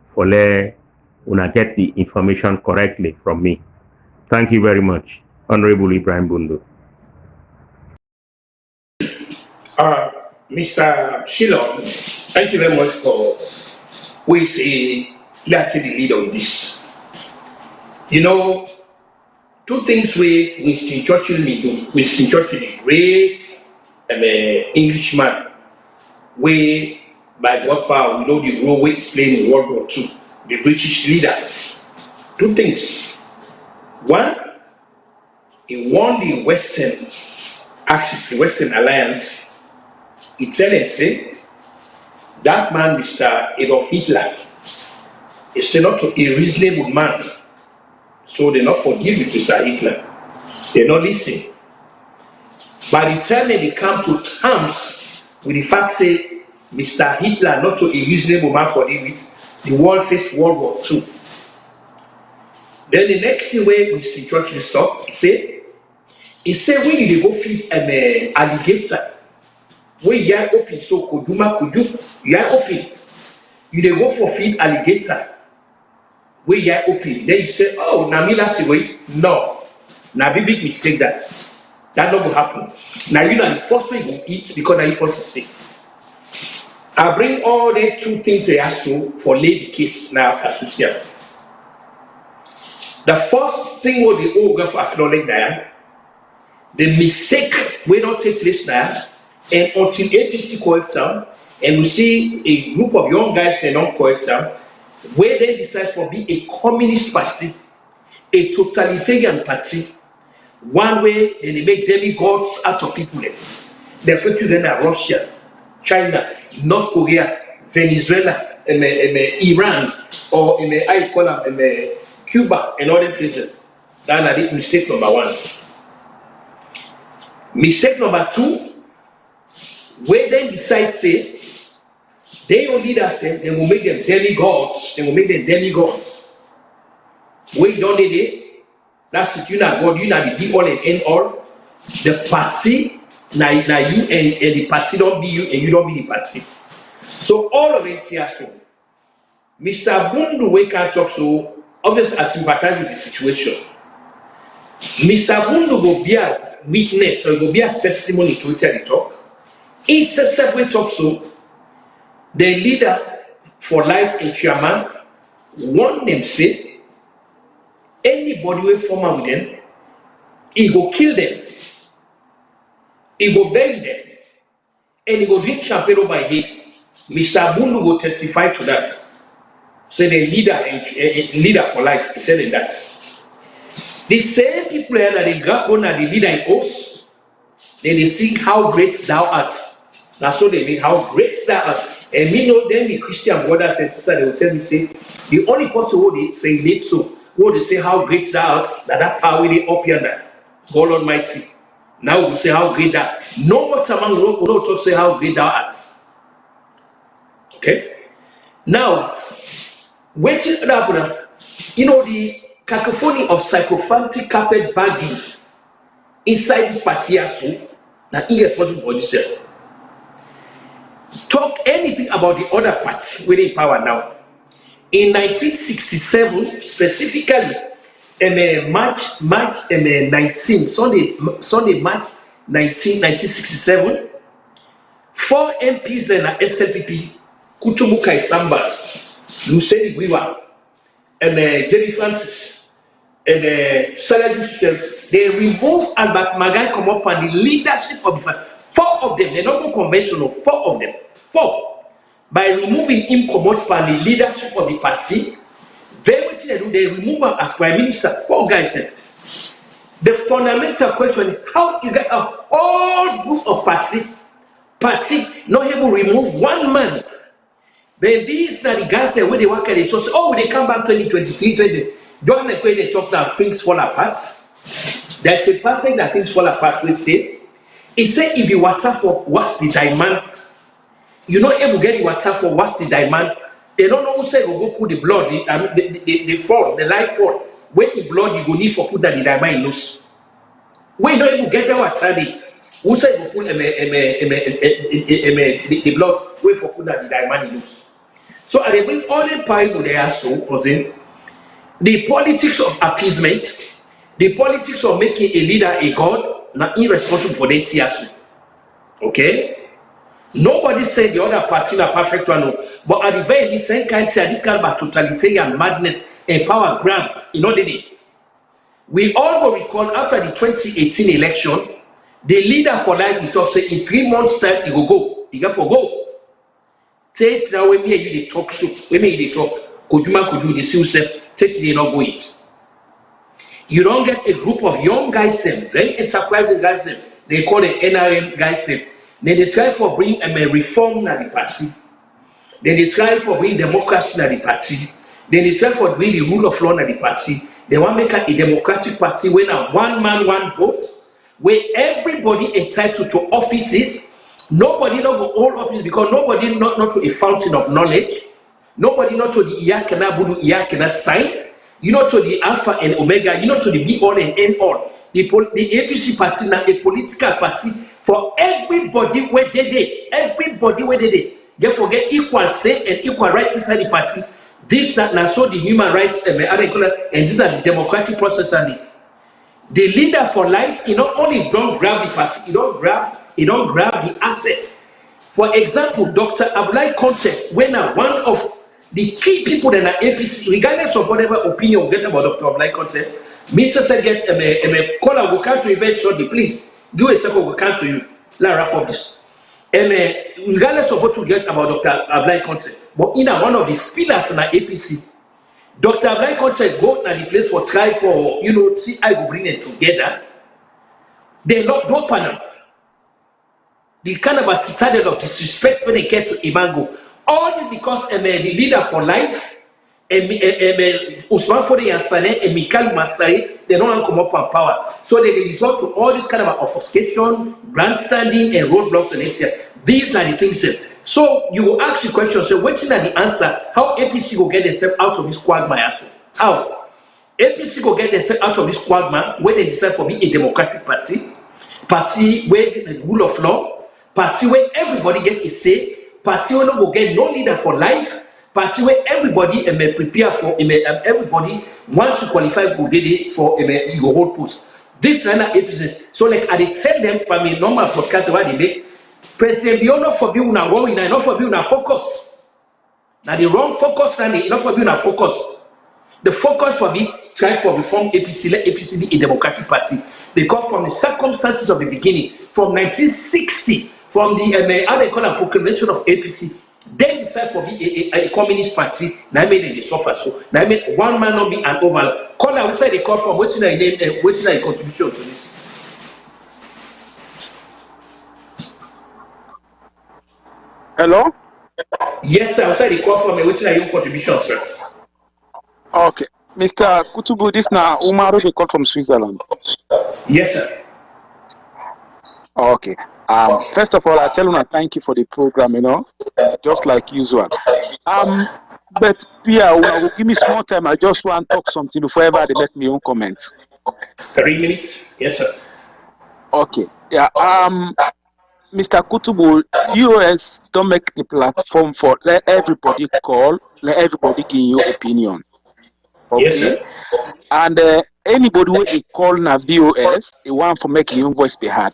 for when I get the information correctly from me. Thank you very much, Honorable Ibrahim Bundu.
Mr. Shilon, thank you very much for we say letting the lead on this. You know, two things we Winston Churchill do. Winston Churchill is great Englishman. We by what power we know the role we played in World War II, the British leader. Two things. One, he won the Western Axis, the Western Alliance. He tell us say that man, Mr. Adolf Hitler, is not a reasonable man. So they not forgive you, Mr. Hitler. They not listen. By the time they come to terms with the fact say Mr. Hitler not a reasonable man for the world faced World War II. Then the next thing where Mr. Churchill stop, he say when you go feed an alligator, when you are open, so Koduma, you are open. You dey go for feed alligator. When you are open, then you say, oh, Namila say no. Now big mistake that. That not will happen. Now you know the first way you eat because now you first to say. I bring all the two things I ask you for lay the case now as you see. The first thing what the old for acknowledge now, the mistake will not take place now. And until APC correct them, and we see a group of young guys they don't correct them, where they decide for be a communist party, a totalitarian party, one way they make demigods out of people. They put you then at Russia, China, North Korea, Venezuela, Iran, or I call them Cuba and other places. That is mistake number one. Mistake number two, where they decide say they only that say they will make them demigods. They will make them demigods. Where you don't need it, that's it. You not God. You not the be all and end all. The party, now you and the party don't be you and you don't be the party. So all of it here. So Mr. Bundu we can't talk so obviously I sympathize with the situation. Mr. Bundu will be a witness or will be a testimony to tell the talk. It's a separate talk so. The leader for life in chairman want them say anybody will form with them, he go kill them, he go bury them, and he go drink champagne over here. Mr. Bundu will testify to that. So the leader for life tell them that. The same people that they grab on the leader in oath, then they sing how great thou art. That's so they mean how great thou art. And me know then the Christian brothers and sisters they will tell me say the only person who they say it so who they say how great thou art that power they up yonder God Almighty. Now we say how great that no more time we don't talk say how great thou art. Okay. Now waiting that you know the cacophony of psychophantic carpet bagging inside this party so now irresponsible for yourself. Talk anything about the other party within power now. In 1967, specifically, March 19, Sunday, March 1967, 4 MPs in the SLPP, Kuchumuka Isamba, Luceni Guiwa, and Jerry Francis, and Saladus, they removed Albert Magai come up on the leadership of the 4 of them, they're not going conventional, 4 of them. 4. By removing him come out from the leadership of the party, very much they do, they remove him as prime minister. 4 guys. The fundamental question is how you get a whole group of party not able to remove one man. Then these are the guys that when they work at the church, oh, they come back 2023, 20. Don't like when they talk that things fall apart. There's a passage that things fall apart, we say. He said, if you water for what's the demand, you're not able to get the water for what's the demand. They don't know who say go put the blood, the fall, the life fall. When the blood you go need for put that the demand in loose. When you don't able to get that water, who say go put the blood, wait for put that the demand in loose. So I bring all the people they are so, the politics of appeasement, the politics of making a leader a god, not irresponsible for the TSU. Okay? Nobody said the other party are perfect one, but at the very least, same kind of this kind of totalitarian madness and power grab, you know, we all will recall after the 2018 election, the leader for life, he talks, say in 3 months' time, he will go. He got for go. Take now when me you they talk so, when me they talk, could you they see yourself, take they not go it. You don't get a group of young guys them, very enterprising guys them. They call the NRM guys them. Then they try for bring a reform to the party. Then they try for bring democracy to the party. Then they try for bring the rule of law to the party. They want to make a democratic party where a one man, one vote, where everybody entitled to offices. Nobody not go all offices because nobody not to a fountain of knowledge. Nobody not to the Iyakana Budu Iyakana Stein. You know to the Alpha and Omega. You know to the be all and end all. The APC party now a political party for everybody where they did. Everybody where they did. They forget equal say and equal right inside the party. This now so the human rights and these are the democratic process and the leader for life. You not only don't grab the party, you don't grab the assets. For example, Dr. Abdullahi Conte, when one of the key people in the APC, regardless of whatever opinion we get about Dr. Abdullahi Conte, Mr. said get a caller will come to event shortly, please. Give a second, we'll come to you. Let's wrap up this. And regardless of what we get about Dr. Abdullahi Conte, but in one of the pillars in the APC. Dr. Abdul Koche go to the place for try for, see I will bring them together. They lock door panel. The kind of a citadel of disrespect when they get to Imango. All this because the leader for life, Usman Fode Yansane and Mikhail Masai, they don't want to come up on power. So they resort to all this kind of obfuscation, grandstanding, and roadblocks and everything. These are the things. So you will ask the question, so what's the answer? How APC will get themselves out of this quagmire? How? APC will get themselves out of this quagmire when they decide to be a democratic party where the rule of law, party where everybody get a say, party where no go get no leader for life, party where everybody may prepare for, everybody wants to qualify go for your whole post. This is APC. So like I tell them, by me normal podcast what they make, President Leone for you una worry, not for you una focus. Now the wrong focus, not for you una focus. The focus for me try to reform APC, let APC be a democratic party. Because from the circumstances of the beginning, from 1960, from the how they call a proclamation of APC, they decide for be a communist party. Now I made in the sofa so. Now I made one man not be an oval. Call outside the call from what's in a name, what's in a contribution to this.
Hello?
Yes, sir. Outside the call from what's in your contribution, sir.
Okay. Mr. Kutubu, this now Umaru, they call from Switzerland.
Yes, sir.
Okay. First of all, I tell you thank you for the program, just like usual. But Pia, will give me small time. I just want to talk something before ever they make me own comment.
3 minutes. Yes, sir.
Okay. Yeah. Mr. Kutubu, US don't make the platform for let everybody call, let everybody give your opinion. Okay.
Yes, sir.
And anybody who call na VOS, they want for making your voice be heard.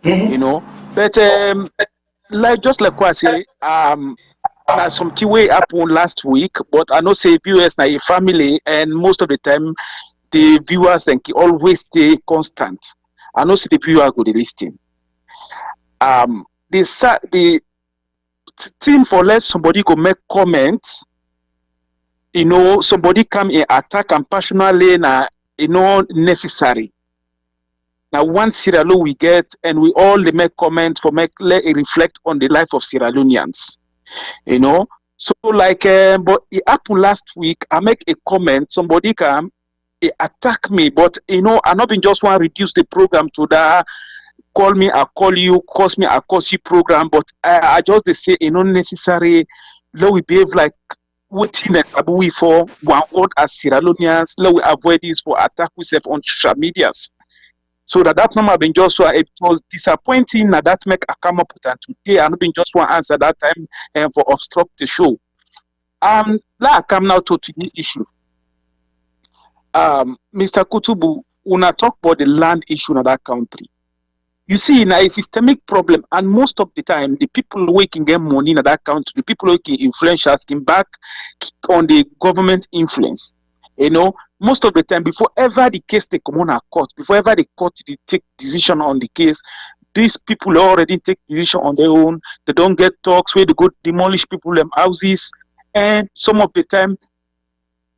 But like just like what I say, now something way happened last week, but I know say VOS na a family, and most of the time the viewers and always stay constant. I know say the viewer go to listen. The team for let somebody go make comments. Somebody come and attack and passionately necessary. Now one Sierra Leone we get, and we all make comments for let it reflect on the life of Sierra Leoneans. So like, but it happened last week. I make a comment. Somebody come, attack me, but I not been just want to reduce the program to that. Call me, I call you. Curse me, I curse you program. But I just they say necessary. Let we behave like witness we for one word as Sierra Leoneans. Let we avoid this for attack we on social medias. So that number been just so it was disappointing that make I come up with and today I not been just one answer that time and for obstruct the show. Let I come now to the issue. Mr. Kutubu, when I talk about the land issue in that country, you see, now a systemic problem, and most of the time, the people who can get money in that country, the people who can influence us, can back on the government influence. Most of the time, before ever the case they come on a court, before ever the court they take decision on the case, these people already take decision on their own. They don't get talks where they go demolish people them houses, and some of the time,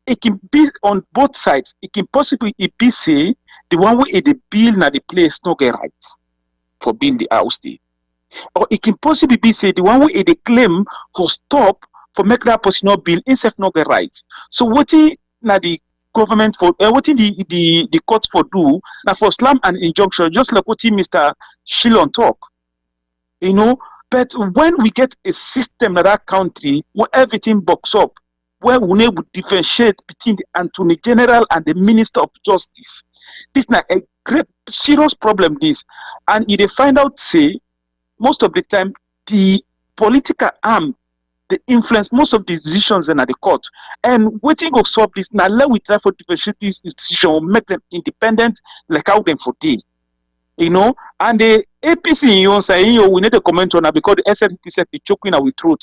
it can be on both sides. It can possibly be say the one way the bill na the place no get right for build the house there. Or it can possibly be say the one way they claim for stop for make that person not build instead not get right. So what na the government for what the court for do now for slam and injunction, just like what Mr. Shillon talk. But when we get a system in that country where everything box up, where we need to differentiate between the Attorney General and the Minister of Justice, this is not a great serious problem. This, and if they find out, say, most of the time the political arm, they influence most of these decisions in the court. And waiting to solve this now, let we try for differentiate these institutions, make them independent, like how them for day. And the APC, saying we need to comment on that because the SFP said the choking our throat.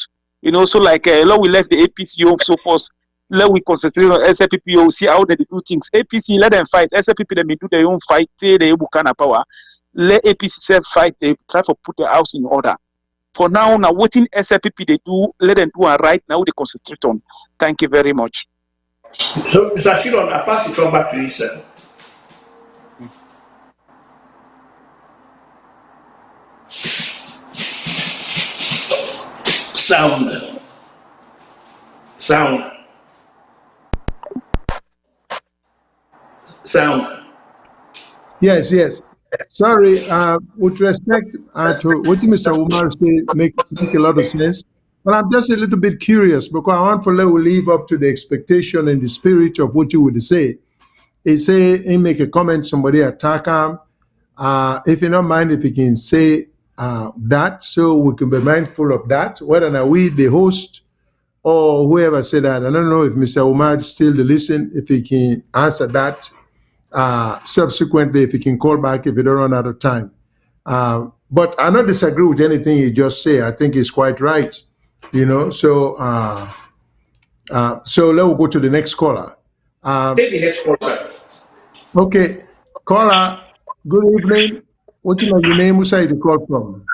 So like let we left the APC so forth. Let we concentrate on SFPPO, see how they do things. APC, let them fight. SFPP, they may do their own fight, they kind of power. Let APC self fight, they try to put their house in order. For now, waiting SLPP they do, let them do and right now they concentrate on. Thank you very much.
So, Mr. Shilon, I pass it on back to you, sir. Sound.
Yes. Sorry, with respect to what Mr. Umar said, make a lot of sense. But I'm just a little bit curious because I want to live up to the expectation and the spirit of what you would say. He say he make a comment, somebody attack him. If you don't mind, if you can say that, so we can be mindful of that. Whether or we, the host, or whoever said that, I don't know if Mr. Umar still listen. If he can answer that. Subsequently, if you can call back if you don't run out of time. But I don't disagree with anything you just say. I think it's quite right. So let's go to the next caller.
Take the next caller.
Okay. Caller, good evening. What's your name? Who's you call from?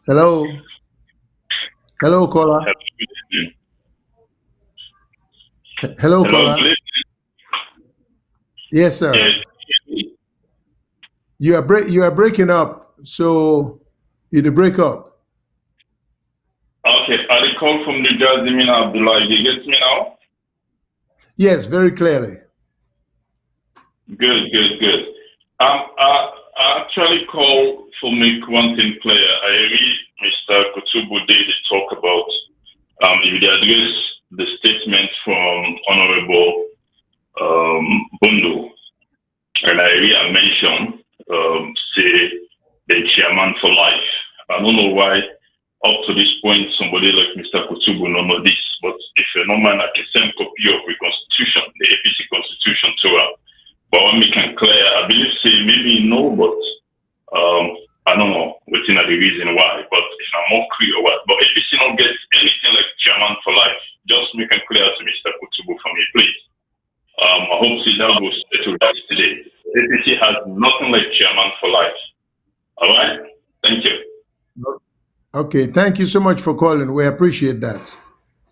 Hello, caller. Hello, caller. Yes, sir. You are breaking up, so you break up.
Okay, I call from New Jersey, Mina Abdullah. You get me now?
Yes, very clearly.
Good. I actually call for make one thing clear. I read Mr. Kutubu did talk about if they address the statement from Honorable Bundu, and I really mentioned say the chairman for life. I don't know why up to this point somebody like Mr. Kutubu don't know this, but if you're no man, I can send copy of the constitution, the APC constitution to her. But when we can clear, I believe say maybe no, but I don't know what's the reason why, but if I'm more clear or what. But APC don't get anything like chairman for life, just make it clear to Mr. Kutubu for me, please. I hope that will settle that today. APC has nothing like chairman for life. All right? Thank you.
Okay, thank you so much for calling. We appreciate that.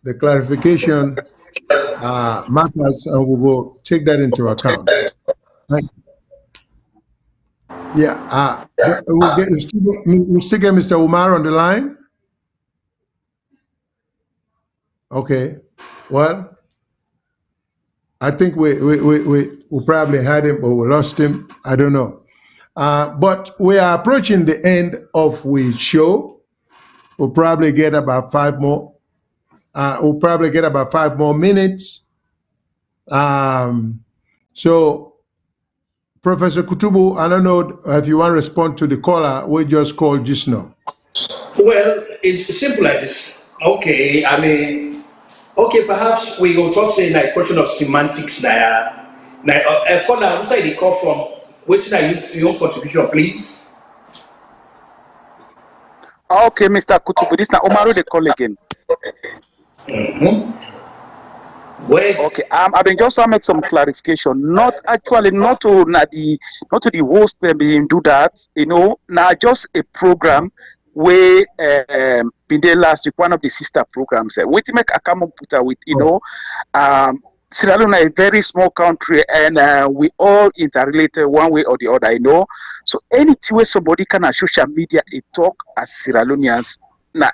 The clarification matters, and we will take that into account. Thank you. Yeah, we'll still get Mr. Umar on the line. Okay, well, I think we probably had him, but we lost him. I don't know. But we are approaching the end of the show. We'll probably get about 5 more. We'll probably get about 5 more minutes. So, Professor Kutubu, I don't know if you want to respond to the caller we just called just now.
Well, it's simple like this. Okay, perhaps we will talk say like question of semantics now. A caller, who say they call from? Which are your contribution, please?
Okay, Mr. Kutubu, this is Omaru the call again. Okay, I've been just to make some clarification. Not to the host being do that. Now just a program where been there last week, one of the sister programs. We to make a common putter with Sierra Leone is a very small country, and we all interrelated one way or the other. So anything where somebody can on social media talk as Sierra Leoneans,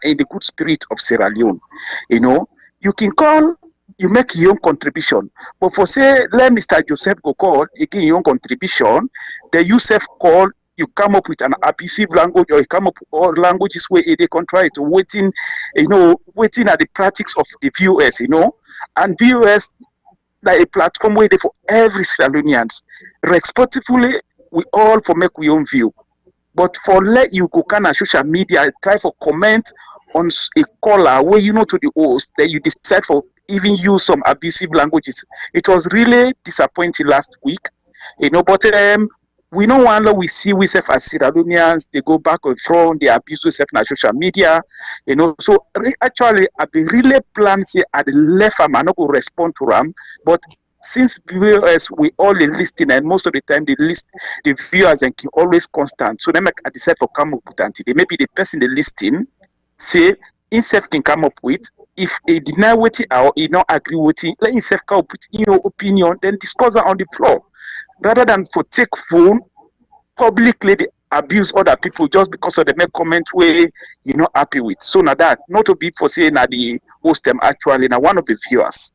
in the good spirit of Sierra Leone, you can call. You make your own contribution. But for say, let Mr. Joseph go call, you give your own contribution, then you self call, you come up with an abusive language, or you come up with all languages where they contrary to waiting at the practice of the viewers, and viewers like a platform where they for every Sierra Leoneans. Respectfully, we all for make we own view. But for let you go kind of social media, try for comment on a caller where to the host, that you decide for even use some abusive languages. It was really disappointing last week, but we know one we see we self as Sierra Leoneans, they go back and forth, they abuse themselves on social media, So actually, I be really plan say at the left, I'm not going to respond to them, but since viewers we all dey listen, and most of the time the viewers and always constant. So then I decide to come up with today. Maybe the person they listen say himself can come up with. If he deny what or he not agree with it, let himself come up with your opinion, then discuss it on the floor. Rather than for take phone publicly they abuse other people just because of the make comment where you're not happy with. So now that not to be for saying that the host them actually now one of the viewers.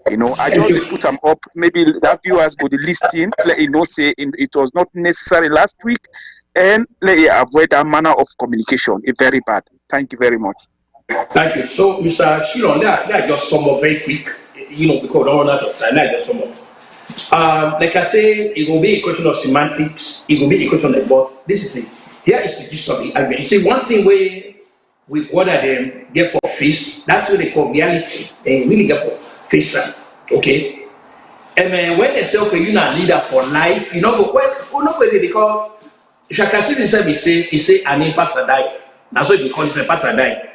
I just dey put them up. Maybe that viewers go the listing, let you know say it was not necessary last week, and let you avoid that manner of communication. It's very bad. Thank you very much.
Thank you. So, Mr. Shilon, that just sum up very quick, because we don't run out of time. That just sum up. Like I say, it will be a question of semantics. It will be a question of both. This is it. Here is the gist of the argument. You see, one thing we order them get for face. That's what they call reality. They really get for face. Okay. And when they say, okay, you're not a leader for life, but when they call Shakasi himself, he say, an impasse die. That's what they call it, a pass die.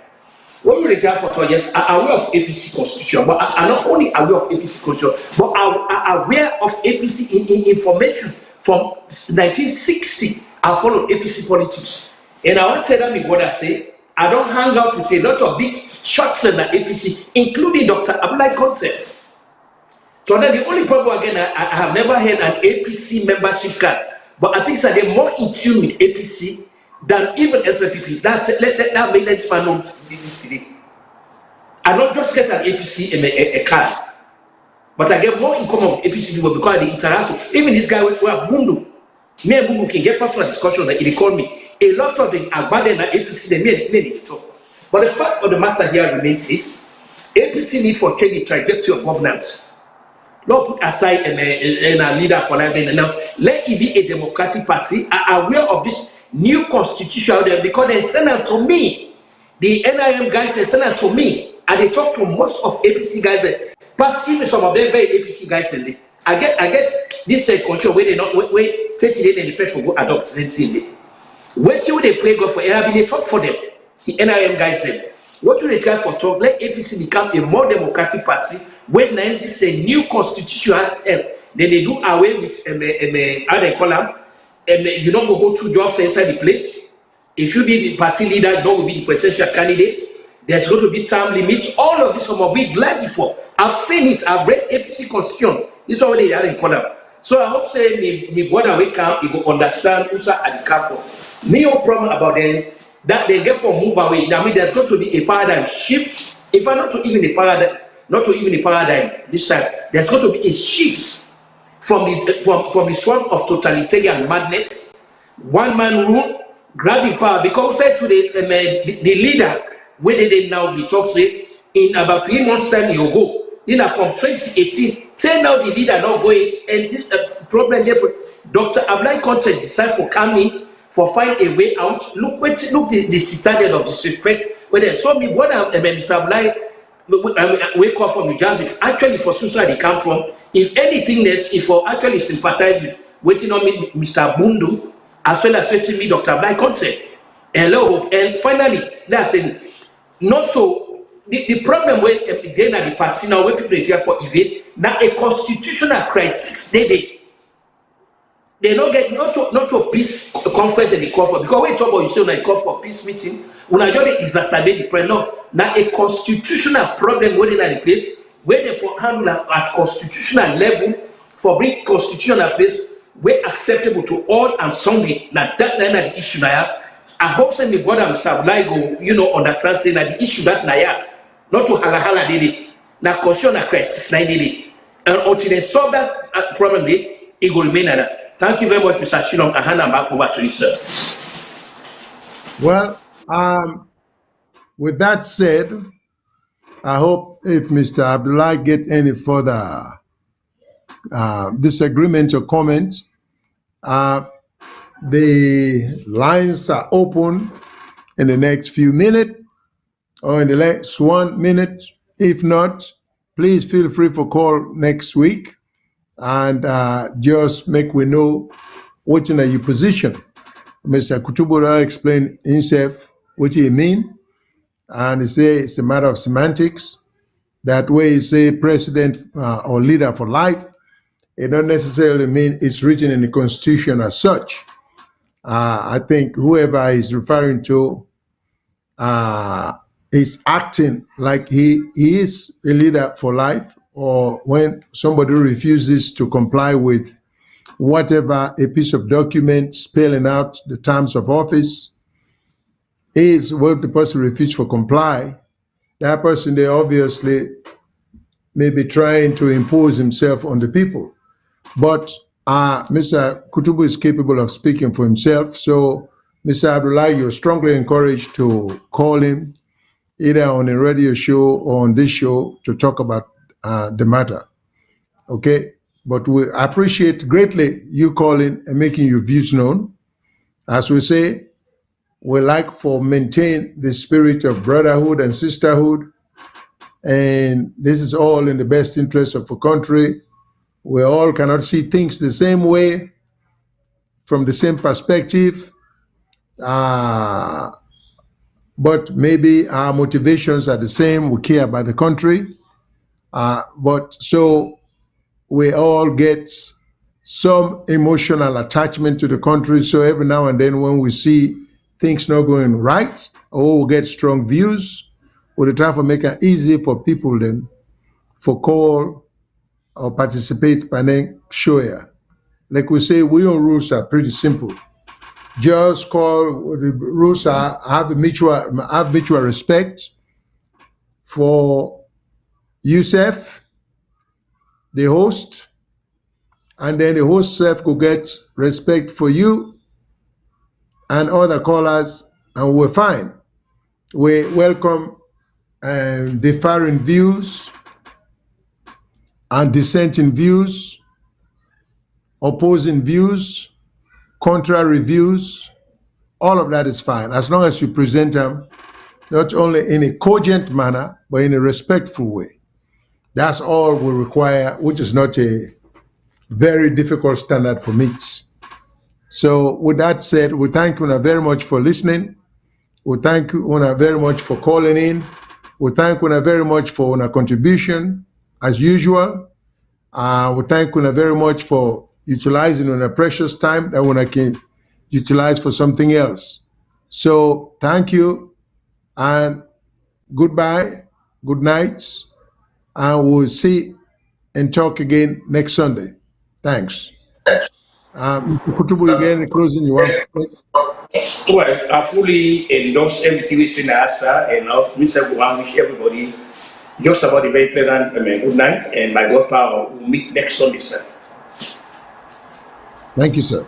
What we regard for 2 years are aware of APC constitution, but are not only aware of APC constitution, but are aware of APC in information from 1960. I followed APC politics. And I want to tell them what I say. I don't hang out with a lot of big shots in the APC, including Dr. Abdullahi Conte. So then the only problem again, I have never had an APC membership card, but I think that they're more in tune with APC than even SLPP. That made this man know this today. I don't just get an APC a card, but I get more in common with APC people because they interact with. Even this guy with Bundu, me and Bundu can get personal discussion. Like he called me. A lot of the abandoned APC they made talk. But the fact of the matter here remains is APC need for change the trajectory of governance. Not put aside a leader for life. Now let it be a democratic party. Are aware of this new constitution out there because they send out to me. The NIM guys they send out to me, and they talk to most of APC guys. Plus even some of them very APC guys in there. I get this constitution where they not wait 30 days and the Fed for go adopt 19 days. Wait till they play God for it. They talk for them. The NIM guys them. What do they try for talk? Let APC become a more democratic party. When this is a new constitution, then they do away with how they call them. You don't go hold 2 jobs inside the place. If you be the party leader, you don't be the presidential candidate. There's going to be time limit. All of this, some of it, glad before. I've seen it. I've read APC constitution. This is what they call them. So I hope say me brother wake up, you will understand who's at the careful. Me no problem about them that they get for move away. I mean, there's going to be a paradigm shift. If I not to even a paradigm this time, there's going to be a shift from the swamp of totalitarian madness, one man rule, grabbing power. Because said to the leader, where they now be talked to in about 3 months' time, he will go. From 2018, say now the leader not go it, and this problem there. Dr. Abdullahi Conte decide for coming for find a way out. Look the citadel of disrespect. When they saw me, what Mr. Abdullahi wake up from New Jersey. Actually, for suicide they come from. If anything else, if I actually sympathize with waiting on me, Mr. Bundu, as well as waiting me, Dr. Abdullahi Conte. Hello, and finally, that's it. Not so. The problem with then at the party now, when people are here for evade, now a constitutional crisis, they don't get not to peace conference and the call for, because when you talk about you say when I call for peace meeting, when I just exacerbate the problem. No, now a constitutional problem within at the place where they for handle at constitutional level for bring constitutional place where acceptable to all and sundry. Now that the issue now. I hope that the brother Mr. Abdullahi go, understand saying that the issue that now. Not to hala did it. Now caution a crisis 90 days. And until they solve that problem, it will remain like that. Thank you very much, Mr. Shilong. I hand back over to you, sir.
Well, with that said, I hope if Mr. Abdullah get any further disagreement or comments, the lines are open in the next few minutes or in the next 1 minute. If not, please feel free for call next week and just make we know what in your position. Mr. Kutubura explained himself what he mean, and he say it's a matter of semantics. That way, say president or leader for life, it don't necessarily mean it's written in the constitution as such. I think whoever is referring to is acting like he is a leader for life, or when somebody refuses to comply with whatever a piece of document spelling out the terms of office is, what the person refuses to comply, that person, they obviously may be trying to impose himself on the people. But Mr. Kutubu is capable of speaking for himself. So, Mr. Abdullah, you're strongly encouraged to call him either on a radio show or on this show to talk about the matter. Okay? But we appreciate greatly you calling and making your views known. As we say, we like for maintain the spirit of brotherhood and sisterhood. And this is all in the best interest of the country. We all cannot see things the same way, from the same perspective, but maybe our motivations are the same. We care about the country, but so we all get some emotional attachment to the country. So every now and then, when we see things not going right, or we get strong views, we'll try to make it easy for people then for call or participate by then show ya. Like we say, we own rules are pretty simple. Just call, the rules are have mutual respect for Yusef, the host, and then the host self could get respect for you and other callers, and we're fine. We welcome differing views and dissenting views, opposing views, contrary views. All of that is fine, as long as you present them not only in a cogent manner, but in a respectful way. That's all we require, which is not a very difficult standard for meets. So with that said, we thank you very much for listening. We thank you very much for calling in. We thank you very much for your contribution, as usual. We thank you very much for utilizing your precious time that we can utilize for something else. So thank you, and goodbye, good night, and we'll see and talk again next Sunday. Thanks. Mr. Kutubu, again, closing you want.
Well, I fully endorse everything we say now, sir, and Mr. Guhan wish everybody just about a very pleasant good night, and by God power, we'll meet next Sunday, sir.
Thank you, sir.